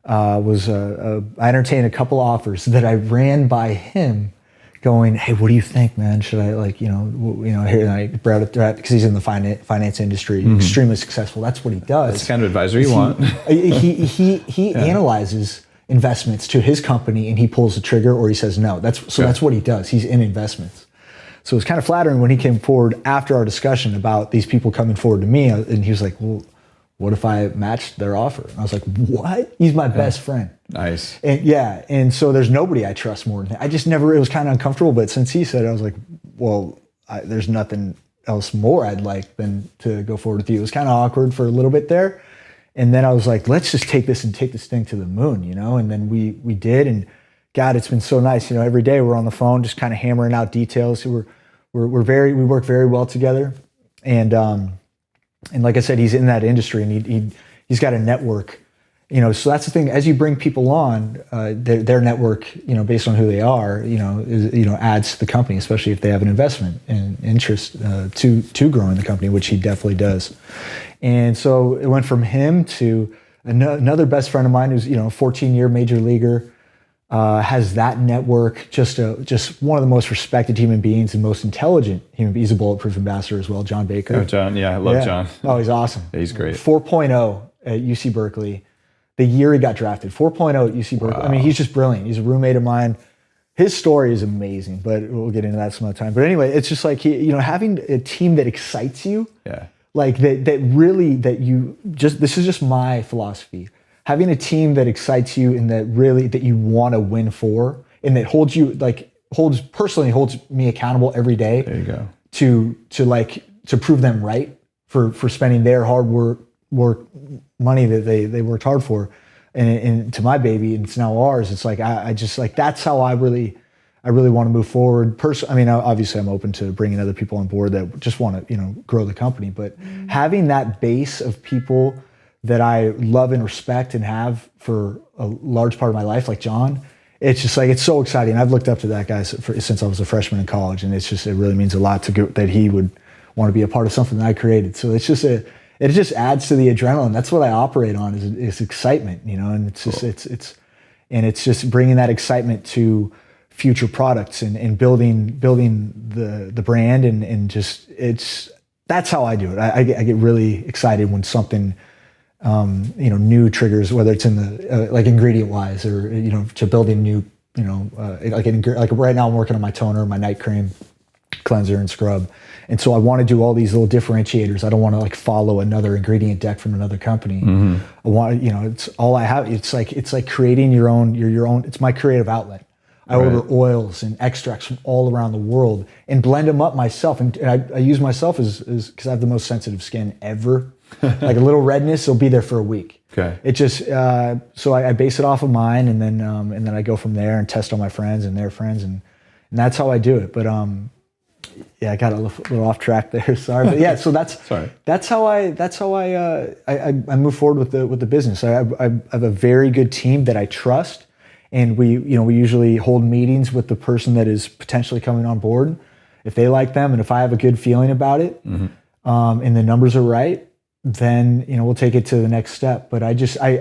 was, I entertained a couple offers that I ran by him going, hey, what do you think, man? Should I here, and I brought it because he's in the finance industry, extremely successful. That's what he does. That's the kind of advisor you want. He analyzes investments to his company and he pulls the trigger or he says no. That's what he does. He's in investments. So it was kind of flattering when he came forward after our discussion about these people coming forward to me, and he was like, well, what if I matched their offer? And I was like, what? He's my best friend. Nice. And so there's nobody I trust more than him. I just never, it was kind of uncomfortable, but since he said it, I was like, well, there's nothing else more I'd like than to go forward with you. It was kind of awkward for a little bit there. And then I was like, let's just take this thing to the moon, and then we did, and God, it's been so nice. Every day we're on the phone, just kind of hammering out details. We work very well together. And like I said, he's in that industry, and he's got a network, so that's the thing. As you bring people on, their network, based on who they are, adds to the company, especially if they have an investment and interest to growing the company, which he definitely does. And so it went from him to another best friend of mine who's 14-year major leaguer, has that network, just one of the most respected human beings and most intelligent human beings. He's a Bulletproof ambassador as well, John Baker. Oh, John, I love John. Oh, he's awesome. Yeah, he's great. 4.0 at UC Berkeley. The year he got drafted, 4.0 at UC Berkeley. Wow. I mean, he's just brilliant. He's a roommate of mine. His story is amazing, but we'll get into that some other time. But anyway, it's just like, having a team that excites you, like that you just, this is just my philosophy. Having a team that excites you and that you want to win for, and that holds me accountable every day. There you go. To prove them right for spending their hard work money that they worked hard for, and to my baby, and it's now ours. It's like I just like, that's how I really want to move forward. I mean, obviously I'm open to bringing other people on board that just want to grow the company, but having that base of people that I love and respect and have for a large part of my life, like John, it's just like, it's so exciting. I've looked up to that guy since I was a freshman in college, and it really means a lot that he would want to be a part of something that I created. So it just adds to the adrenaline. That's what I operate on is excitement, and it's just, it's just bringing that excitement to future products and building the brand and just that's how I do it. I get really excited when something new triggers, whether it's in the like ingredient wise or to building new like right now I'm working on my toner, my night cream, cleanser, and scrub. And so I want to do all these little differentiators. I don't want to like follow another ingredient deck from another company. I want it's all I have. It's like creating your own. It's my creative outlet. I order oils and extracts from all around the world and blend them up myself. And I use myself as because I have the most sensitive skin ever. Like a little redness, it'll be there for a week. Okay. It just so I base it off of mine, and then I go from there and test on my friends and their friends, and that's how I do it. But yeah, I got a little off track there. Sorry, but yeah. So that's how I move forward with the business. I have a very good team that I trust, and we usually hold meetings with the person that is potentially coming on board. If they like them, and if I have a good feeling about it, and the numbers are right, then we'll take it to the next step. But I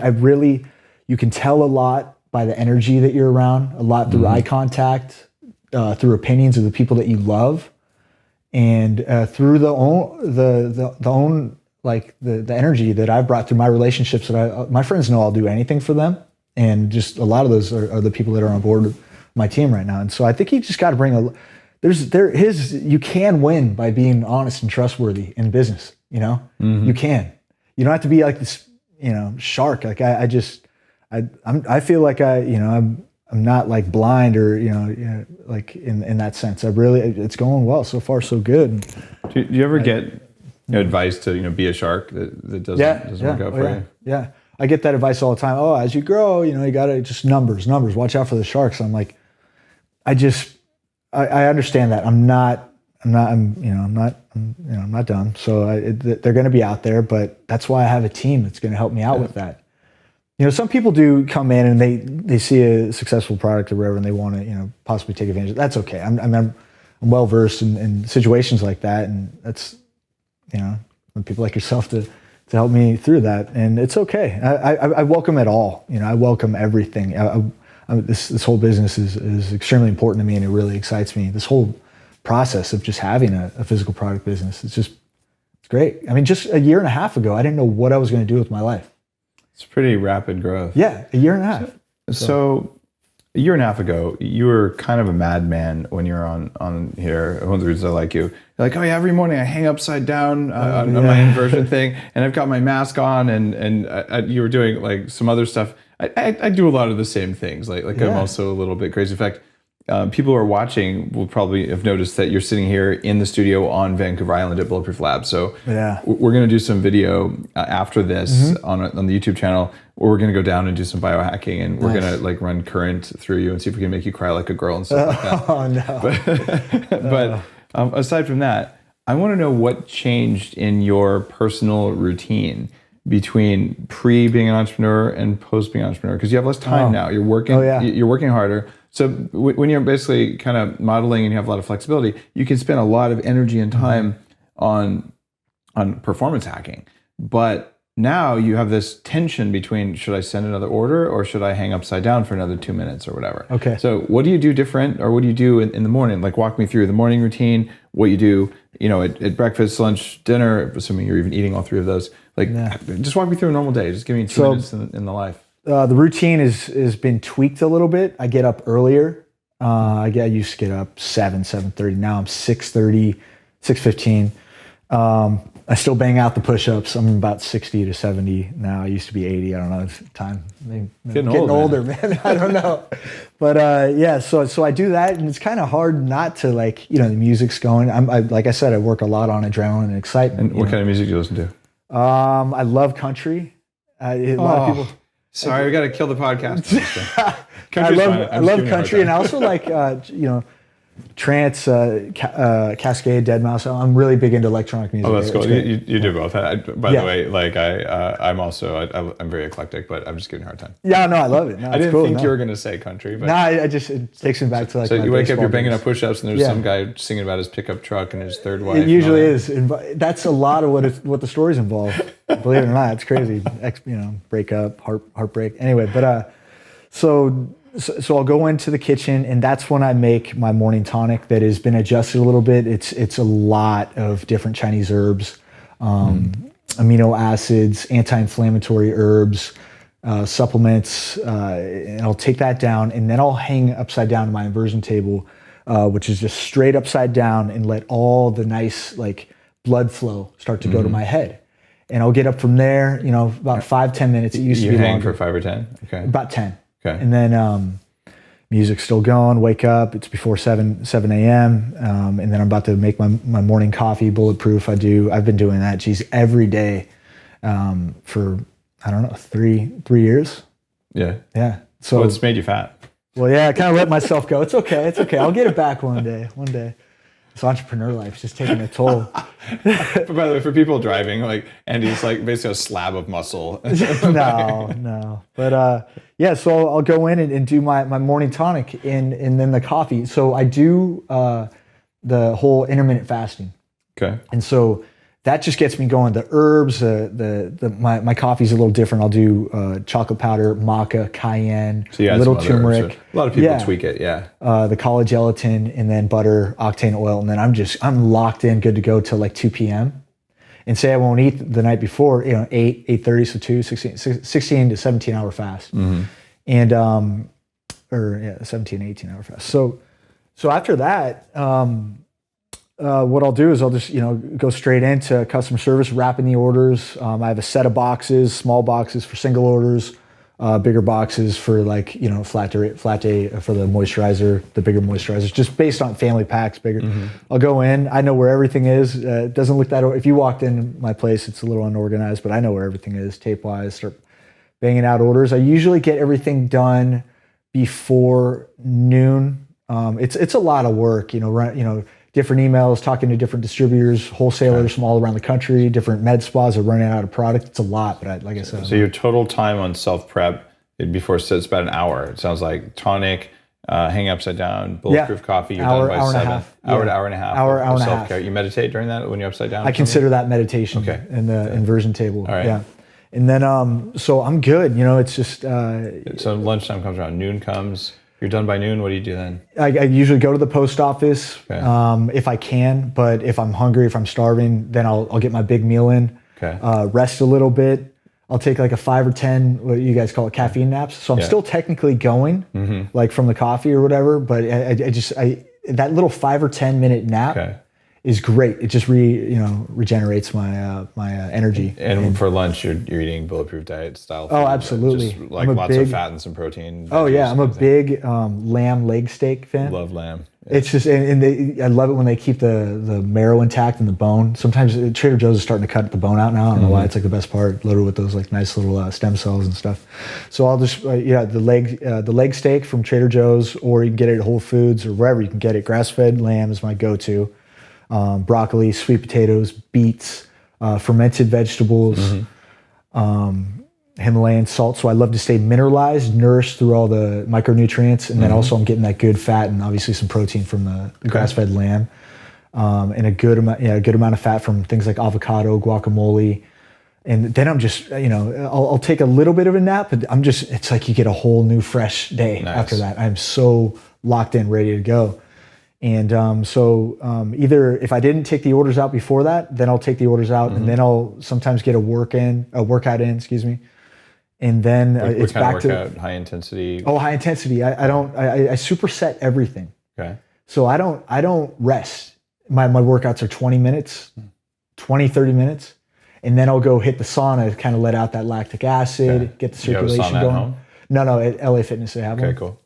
really, you can tell a lot by the energy that you're around, a lot through eye contact, through opinions of the people that you love, and through the energy that I've brought through my relationships. That my friends know I'll do anything for them, and just a lot of those are the people that are on board with my team right now. And so I think you just got to bring you can win by being honest and trustworthy in business. You can. You don't have to be like this, shark. Like I feel like I'm not like blind or like in that sense. It's going well so far, so good. Do you ever get advice to be a shark that doesn't work out for you? Yeah, I get that advice all the time. Oh, as you grow, you gotta just numbers. Watch out for the sharks. I'm like, I understand that. I'm not dumb. So they're going to be out there, but that's why I have a team that's going to help me out with that. Some people do come in and they see a successful product or whatever, and they want to, possibly take advantage of it. That's okay. I'm well versed in situations like that, and that's, when people like yourself to help me through that, and it's okay. I welcome it all. I welcome everything. This whole business is extremely important to me, and it really excites me. This whole process of just having a physical product business, it's great. I mean, just a year and a half ago, I didn't know what I was going to do with my life. It's pretty rapid growth. Yeah, a year and a half. So a year and a half ago, you were kind of a madman when you were on here. One of the reasons I like you. You're like, oh yeah, every morning I hang upside down on my inversion thing, and I've got my mask on, and you were doing like some other stuff. I do a lot of the same things. Like I'm also a little bit crazy. In fact, people who are watching will probably have noticed that you're sitting here in the studio on Vancouver Island at Bulletproof Lab. So we're going to do some video after this on the YouTube channel, where we're going to go down and do some biohacking, and we're going to like run current through you and see if we can make you cry like a girl and stuff like that. Oh no! But aside from that, I want to know what changed in your personal routine between pre being an entrepreneur and post being an entrepreneur, because you have less time now. You're working. You're working harder. So when you're basically kind of modeling and you have a lot of flexibility, you can spend a lot of energy and time on performance hacking. But now you have this tension between, should I send another order or should I hang upside down for another 2 minutes or whatever? Okay. So what do you do different, or what do you do in the morning? Like walk me through the morning routine, what you do, at breakfast, lunch, dinner, assuming you're even eating all three of those. Just walk me through a normal day. Just give me 2 minutes in the life. The routine has been tweaked a little bit. I get up earlier. I used to get up 7:30. Now I'm 6:30, 6:15. I still bang out the push-ups. I'm about 60 to 70 now. I used to be 80. I don't know. It's time. Getting older, man. I don't know. But so I do that, and it's kind of hard not to the music's going. Like I said, I work a lot on adrenaline and excitement. And what kind of music do you listen to? I love country. A lot of people. Sorry, we got to kill the podcast. I love country, and I also like trance, Cascade, Dead Mouse. I'm really big into electronic music. Oh, that's cool. You do both. By the way, I'm very eclectic, but I'm just giving you a hard time. Yeah, no, I love it. No, I didn't think you were going to say country, but it takes me back to So you wake up, you're banging up push-ups, and there's some guy singing about his pickup truck and his third wife. It usually is. That's a lot of what the stories involve. Believe it or not, it's crazy. Breakup, heartbreak. Anyway, but so So I'll go into the kitchen, and that's when I make my morning tonic that has been adjusted a little bit. It's a lot of different Chinese herbs, amino acids, anti-inflammatory herbs, supplements. And I'll take that down, and then I'll hang upside down to my inversion table, which is just straight upside down, and let all the nice like blood flow start to go to my head. And I'll get up from there, about 5-10 minutes. It used to be hang longer. for 5 or 10? Okay. About 10. Okay. And then music's still going, wake up, it's before 7 a.m. And then I'm about to make my morning coffee, Bulletproof. I've been doing that, every day for, I don't know, three years. Yeah. Yeah. So what's made you fat? Well, yeah, I kind of let myself go. It's okay. I'll get it back one day. This entrepreneur life's just taking a toll. By the way, for people driving, like Andy's like basically a slab of muscle. No. But yeah, so I'll go in and do my morning tonic and then the coffee. So I do the whole intermittent fasting. Okay. And so that just gets me going. The herbs, my coffee's a little different. I'll do chocolate powder, maca, cayenne, a little turmeric. A lot of people tweak it, yeah. The collagen gelatin, and then butter, octane oil, and then I'm locked in, good to go till like 2 p.m. And say I won't eat the night before, 8:30, so 16 to 17 hour fast. Mm-hmm. And 17, 18 hour fast. So after that, what I'll do is I'll just, go straight into customer service, wrapping the orders. I have a set of boxes, small boxes for single orders, bigger boxes for like, flat day for the moisturizer, the bigger moisturizers, just based on family packs, bigger. Mm-hmm. I'll go in, I know where everything is. It doesn't look that, if you walked in my place, it's a little unorganized, but I know where everything is tape wise, start banging out orders. I usually get everything done before noon. It's a lot of work, different emails, talking to different distributors, wholesalers from all around the country, different med spas are running out of product. It's a lot, but like I said. So your total time on self-prep before it's about an hour. It sounds like tonic, hang upside down, bulletproof coffee, you're done by 7. Hour and a half. Hour and a self-care. half. You meditate during that when you're upside down? I consider that meditation in the inversion table. All right. Yeah. And then, so I'm good. It's just... so lunchtime comes around, noon comes. You're done by noon. What do you do then? I usually go to the post office if I can, but if I'm hungry, if I'm starving, then I'll get my big meal in. Okay. Rest a little bit. I'll take like a 5 or 10, what you guys call it, caffeine naps. So I'm still technically going, like from the coffee or whatever, but I that little 5 or 10 minute nap is great. It just regenerates my energy. And for lunch, you're eating Bulletproof Diet style food. Oh, absolutely. Just like lots of fat and some protein. Oh yeah, I'm a big lamb leg steak fan. Love lamb. Yeah. It's just, I love it when they keep the marrow intact and the bone. Sometimes Trader Joe's is starting to cut the bone out now. I don't know why. It's like the best part, loaded with those like nice little stem cells and stuff. So I'll just the leg steak from Trader Joe's, or you can get it at Whole Foods or wherever you can get it. Grass-fed lamb is my go-to. Broccoli, sweet potatoes, beets, fermented vegetables, Himalayan salt. So I love to stay mineralized, nourished through all the micronutrients. And then also I'm getting that good fat and obviously some protein from the grass-fed lamb. And a good amount of fat from things like avocado, guacamole. And then I'm just, I'll take a little bit of a nap, but it's like you get a whole new fresh day after that. I'm so locked in, ready to go. And either if I didn't take the orders out before that, then I'll take the orders out, and then I'll sometimes get a workout in, excuse me. And then it's back to high intensity. Oh, high intensity. I superset everything. Okay. So I don't rest. My workouts are 20 minutes, 30 minutes. And then I'll go hit the sauna to kind of let out that lactic acid, get the circulation going. At home? No, at LA Fitness they have one. Okay, cool.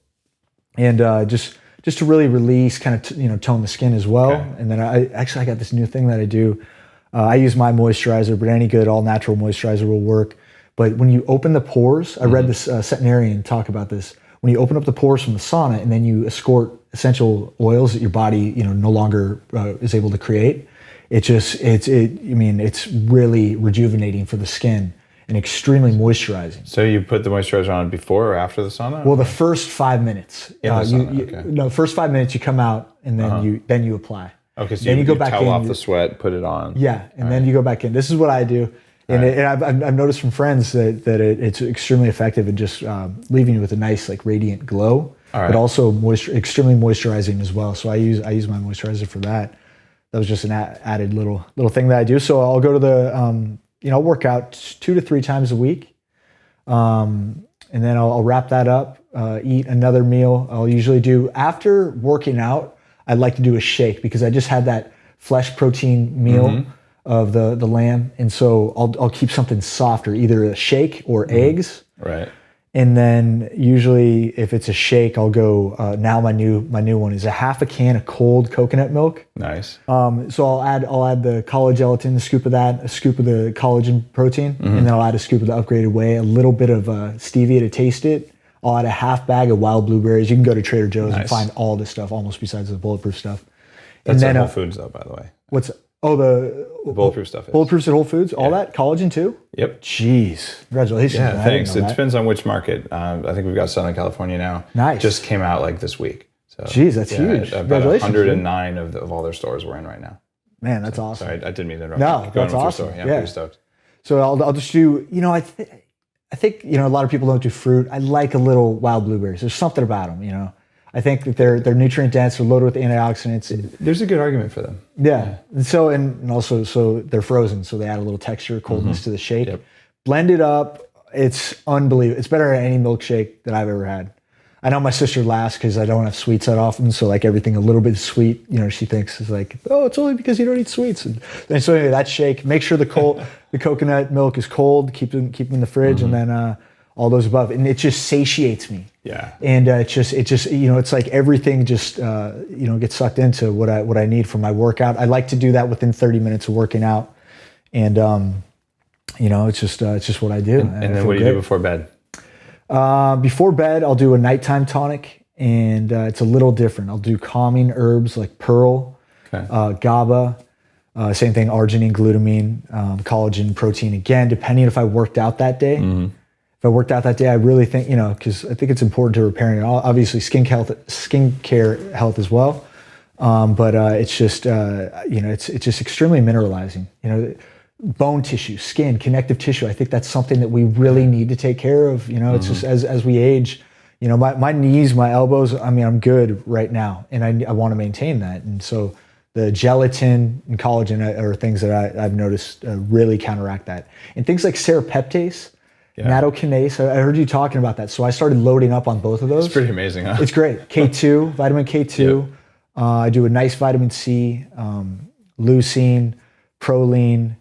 And just to really release, kind of tone the skin as well. Okay. And then I got this new thing that I do. I use my moisturizer, but any good all natural moisturizer will work. But when you open the pores, I read this centenarian talk about this. When you open up the pores from the sauna and then you escort essential oils that your body no longer is able to create, it's really rejuvenating for the skin and extremely moisturizing. So you put the moisturizer on before or after the sauna? Well, the first 5 minutes. In the sauna, No, first 5 minutes you come out and then you apply. Okay, so then you go back towel in, off the sweat, put it on. Yeah, and then you go back in. This is what I do. And, I've noticed from friends that it's extremely effective in just leaving you with a nice like radiant glow, but also extremely moisturizing as well. So I use my moisturizer for that. That was just an added little thing that I do. So I'll go to the I'll work out 2 to 3 times a week, and then I'll wrap that up, eat another meal. I'll usually do after working out. I'd like to do a shake because I just had that flesh protein meal of the lamb, and so I'll keep something softer, either a shake or eggs. Right. And then usually if it's a shake, I'll go, now my new one is a half a can of cold coconut milk. Nice. So I'll add the collagen gelatin, a scoop of that, a scoop of the collagen protein, and then I'll add a scoop of the upgraded whey, a little bit of stevia to taste it. I'll add a half bag of wild blueberries. You can go to Trader Joe's and find all this stuff, almost besides the Bulletproof stuff. That's at Whole Foods though, by the way. The Bulletproof stuff is. Bulletproof's at Whole Foods? All that? Collagen too? Yep. Jeez. Congratulations. Yeah, thanks. It depends on which market. I think we've got Southern California now. Nice. Just came out like this week. So, jeez, that's huge. About 109 of all their stores we're in right now. Man, that's awesome. Sorry, I didn't mean to interrupt. No, that's awesome. Yeah, I'm pretty stoked. So I'll just do, I think, a lot of people don't do fruit. I like a little wild blueberries. There's something about them, I think that they're nutrient dense, they're loaded with antioxidants. There's a good argument for them. Yeah. And also they're frozen, so they add a little texture, coldness to the shake. Yep. Blend it up. It's unbelievable. It's better than any milkshake that I've ever had. I know my sister laughs because I don't have sweets that often, so like everything a little bit sweet, she thinks is like, oh, it's only because you don't eat sweets. And so anyway, that shake, make sure the coconut milk is cold, keep them in the fridge, and then all those above, and it just satiates me. Yeah. And it just it's like everything just gets sucked into what I need for my workout. I like to do that within 30 minutes of working out, and it's just what I do. And then what do you do before bed? Before bed, I'll do a nighttime tonic, and it's a little different. I'll do calming herbs like pearl, GABA, same thing, arginine, glutamine, collagen, protein. Again, depending if I worked out that day. If I worked out that day, I really think, because I think it's important to repairing it. Obviously, skincare health as well. But it's just, it's just extremely mineralizing. Bone tissue, skin, connective tissue. I think that's something that we really need to take care of. It's just as we age, my knees, my elbows, I'm good right now, and I want to maintain that. And so the gelatin and collagen are things that I've noticed really counteract that. And things like serapeptase, nattokinase, I heard you talking about that. So I started loading up on both of those. It's pretty amazing, huh? It's great. K2, vitamin K2. Yep. I do a nice vitamin C, leucine, proline,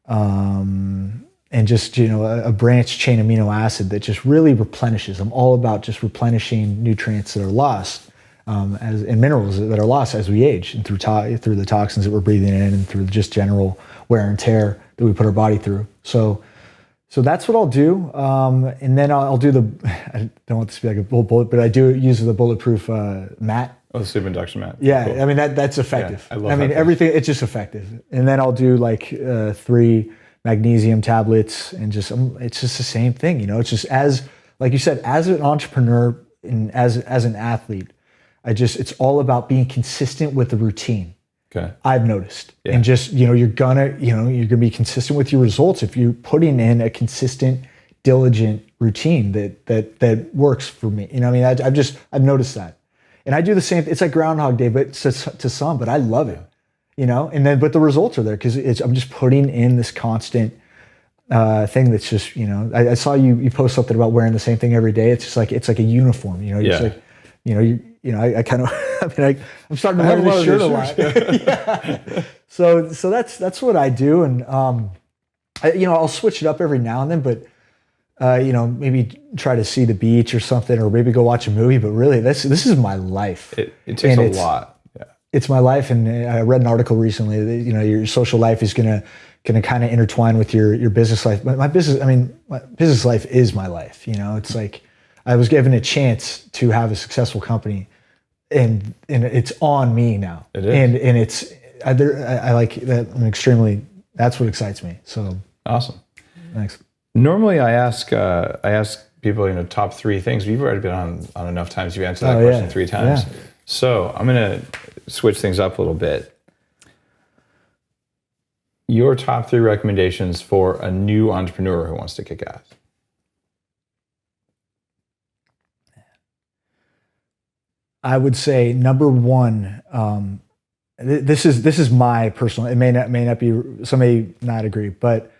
and just, a branched chain amino acid that just really replenishes. I'm all about just replenishing nutrients that are lost, and minerals that are lost as we age, and through the toxins that we're breathing in, and through just general wear and tear that we put our body through. So that's what I'll do. And then I'll do I don't want this to be like a bullet, but I do use the Bulletproof mat. Oh, the sleep induction mat. Yeah, cool. That's effective. Yeah, I love everything, it's just effective. And then I'll do like 3 magnesium tablets, and just, it's just the same thing. It's just like you said, as an entrepreneur and as an athlete, it's all about being consistent with the routine. Okay. I've noticed. Yeah. And just, you're gonna be consistent with your results if you're putting in a consistent, diligent routine that works for me. I've noticed that. And I do the same. It's like Groundhog Day, but to some, but I love it, but the results are there because I'm just putting in this constant thing that's just, I saw you post something about wearing the same thing every day. It's just like, it's like a uniform, It's like, I kind of, I'm starting to wear this shirt a lot. Yeah. So that's what I do. And, I'll switch it up every now and then, but, maybe try to see the beach or something, or maybe go watch a movie. But really, this is my life. It takes a lot. Yeah. It's my life. And I read an article recently that, your social life is going to kind of intertwine with your business life. My business life is my life. It's like I was given a chance to have a successful company, and it's on me now. It is. And it's, I like that. That's what excites me. So awesome. Thanks. Normally I ask people, top 3 things. We've already been on enough times. You've answered that question 3 times. Yeah. So I'm going to switch things up a little bit. Your top 3 recommendations for a new entrepreneur who wants to kick ass. I would say number one, this is my personal, it may not be, some may not agree, but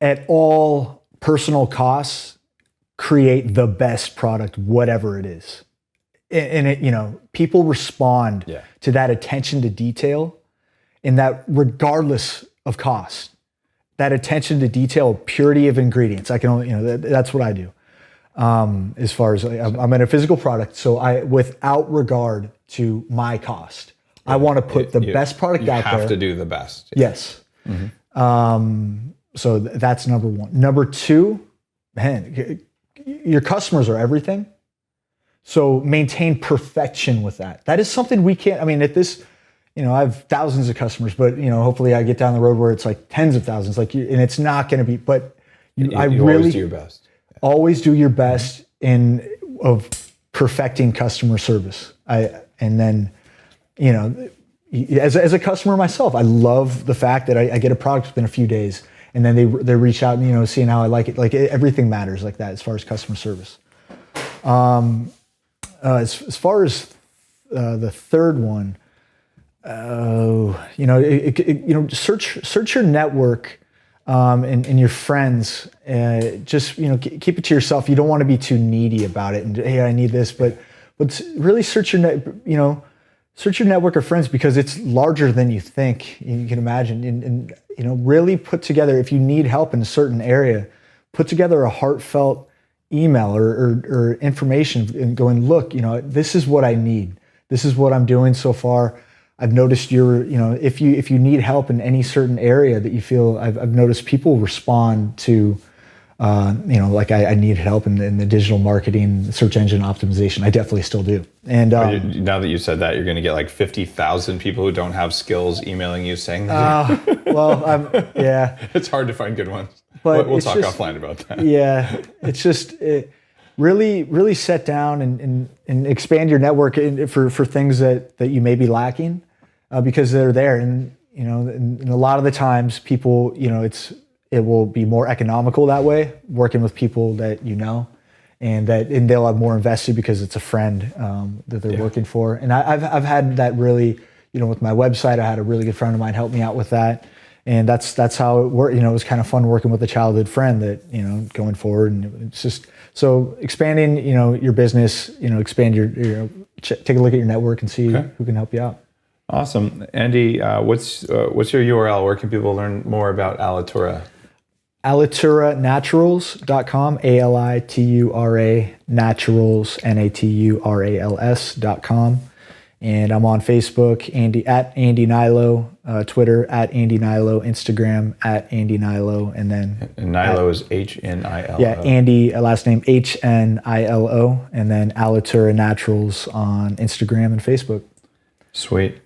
at all personal costs, create the best product, whatever it is. And it, people respond to that attention to detail, and that regardless of cost, that attention to detail, purity of ingredients. I can only, that's what I do. As far as I'm in a physical product, so without regard to my cost, I want to put the best product out there. You have to do the best. Yes. Mm-hmm. So that's number one. Number two, man, your customers are everything. So maintain perfection with that. That is something we can't, at this, I have thousands of customers, but hopefully I get down the road where it's like tens of thousands, and it's not going to be, but you always do your best. Always do your best of perfecting customer service. And then, as a customer myself, I love the fact that I get a product within a few days, and then they reach out and seeing how I like it. Like everything matters like that as far as customer service. As far as the third one, search your network and your friends. Just keep it to yourself. You don't want to be too needy about it. And hey, I need this, but really search your network of friends, because it's larger than you think. You can imagine, and really put together, if you need help in a certain area, put together a heartfelt email or information and going, look, this is what I need. This is what I'm doing so far. I've noticed if you need help in any certain area that you feel, I've noticed people respond to, like I need help in the digital marketing, search engine optimization. I definitely still do. And now that you said that, you're going to get like 50,000 people who don't have skills emailing you saying that. Yeah. It's hard to find good ones. But we'll talk offline about that. Yeah, it's just really set down and expand your network for things that you may be lacking, because they're there. And and a lot of the times people, it will be more economical that way, working with people that and they'll have more invested because it's a friend that they're working for. And I've had that really, with my website, I had a really good friend of mine help me out with that. And that's how it worked. It was kind of fun working with a childhood friend that, going forward. And it's just, so expanding, your business, expand take a look at your network and see who can help you out. Awesome. Andy, what's your URL? Where can people learn more about Alitura? AlituraNaturals.com, Alitura Naturals, Naturals.com. And I'm on Facebook, Andy Nilo, Twitter @AndyNilo, Instagram @AndyNilo, and then Nilo is Hnilo. Yeah, Andy, last name Hnilo, and then Alitura Naturals on Instagram and Facebook. Sweet.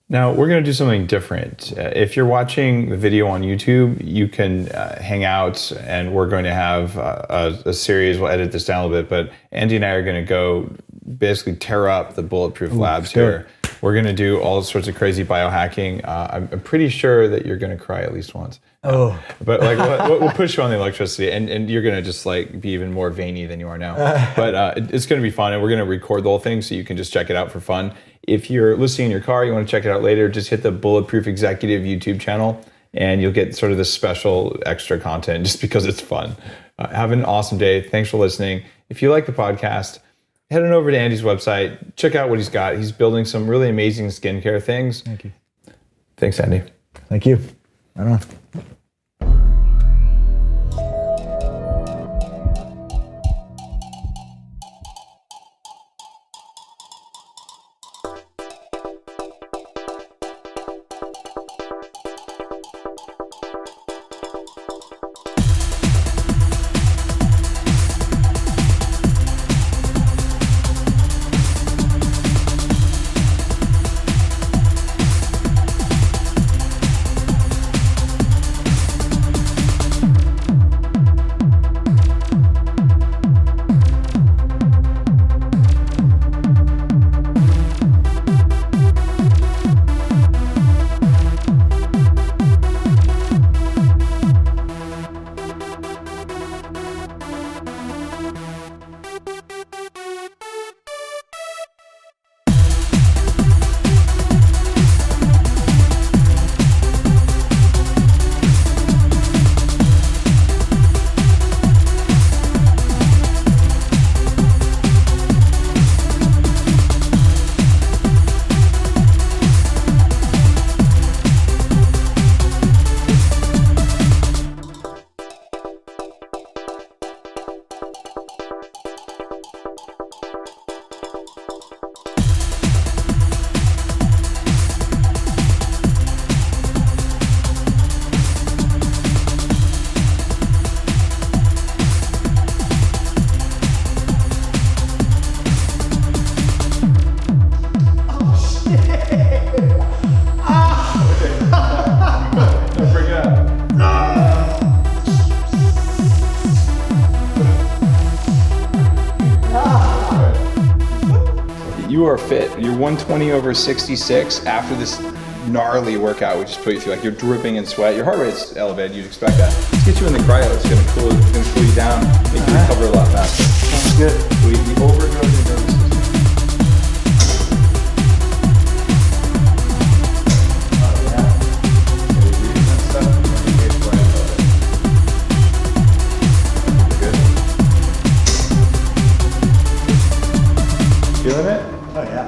Now we're going to do something different. If you're watching the video on YouTube, you can hang out, and we're going to have a series. We'll edit this down a little bit, but Andy and I are going to go basically tear up the Bulletproof labs here. We're going to do all sorts of crazy biohacking. I'm pretty sure that you're going to cry at least once. But like we'll push you on the electricity, and you're going to just like be even more veiny than you are now. But it's going to be fun, and we're going to record the whole thing so you can just check it out for fun. If you're listening in your car, you want to check it out later, just hit the Bulletproof Executive YouTube channel, and you'll get sort of this special extra content just because it's fun. Have an awesome day. Thanks for listening. If you like the podcast, head on over to Andy's website. Check out what he's got. He's building some really amazing skincare things. Thank you. Thanks, Andy. Thank you. Right on. you are fit. You're 120/66 after this gnarly workout we just put you through. Like you're dripping in sweat. Your heart rate's elevated. You'd expect that. Let's get you in the cryo. It's gonna cool you down. Make you recover a lot faster. Sounds good. We overload your nervous system. Feeling it? Oh yeah.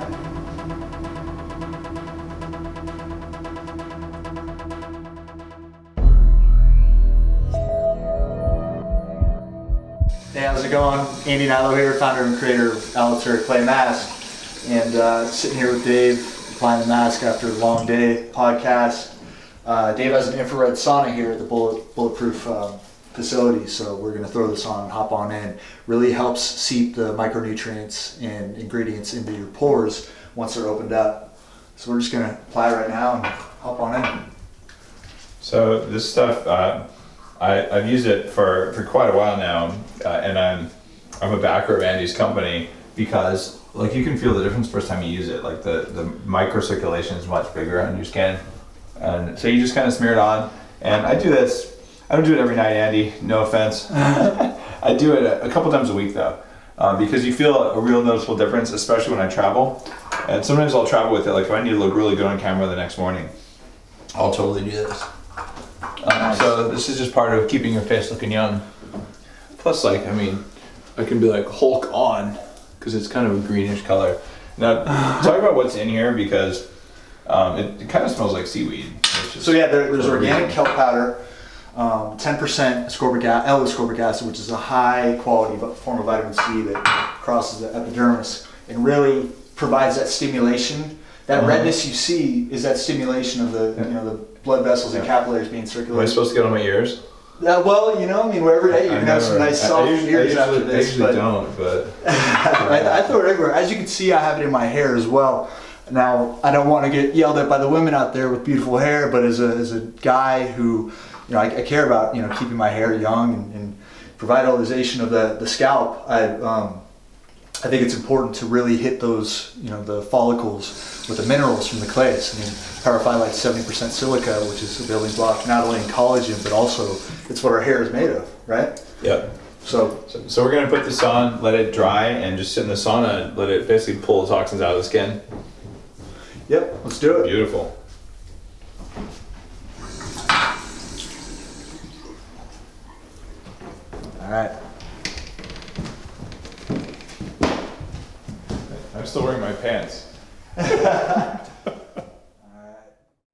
Hey, how's it going? Andy Nilo here, founder and creator of Alitura Clay Mask, and sitting here with Dave, applying the mask after a long day podcast. Dave has an infrared sauna here at the Bulletproof facility, so we're going to throw this on and hop on in. Really helps seep the micronutrients and ingredients into your pores once they're opened up. So we're just going to apply it right now and hop on in. So this stuff, I've used it for quite a while now, and I'm a backer of Andy's company because like you can feel the difference first time you use it. Like the microcirculation is much bigger on your skin, and so you just kind of smear it on. And I do this. I don't do it every night, Andy. No offense. I do it a couple times a week though, because you feel a real noticeable difference, especially when I travel. And sometimes I'll travel with it. Like if I need to look really good on camera the next morning, I'll totally do this. So this is just part of keeping your face looking young. Plus, like, I mean, I can be like Hulk on because it's kind of a greenish color. Now, talk about what's in here because it kind of smells like seaweed. So yeah, there's organic kelp powder, 10% L-ascorbic acid, which is a high quality form of vitamin C that crosses the epidermis and really provides that stimulation. That redness you see is that stimulation of the the blood vessels and capillaries being circulated. Am I supposed to get on my ears? Well, I mean, wherever you can have some nice soft ears after this. I usually don't, but I throw it everywhere. As you can see, I have it in my hair as well. Now, I don't want to get yelled at by the women out there with beautiful hair, but as a guy who, I care about, keeping my hair young and revitalization of the scalp, I think it's important to really hit those, the follicles with the minerals from the clays. I mean, Paraphyllite 70% silica, which is a building block not only in collagen, but also it's what our hair is made of, right? Yeah. So we're gonna put this on, let it dry, and just sit in the sauna and let it basically pull the toxins out of the skin. Yep, let's do it. Beautiful. All right. I'm still wearing my pants.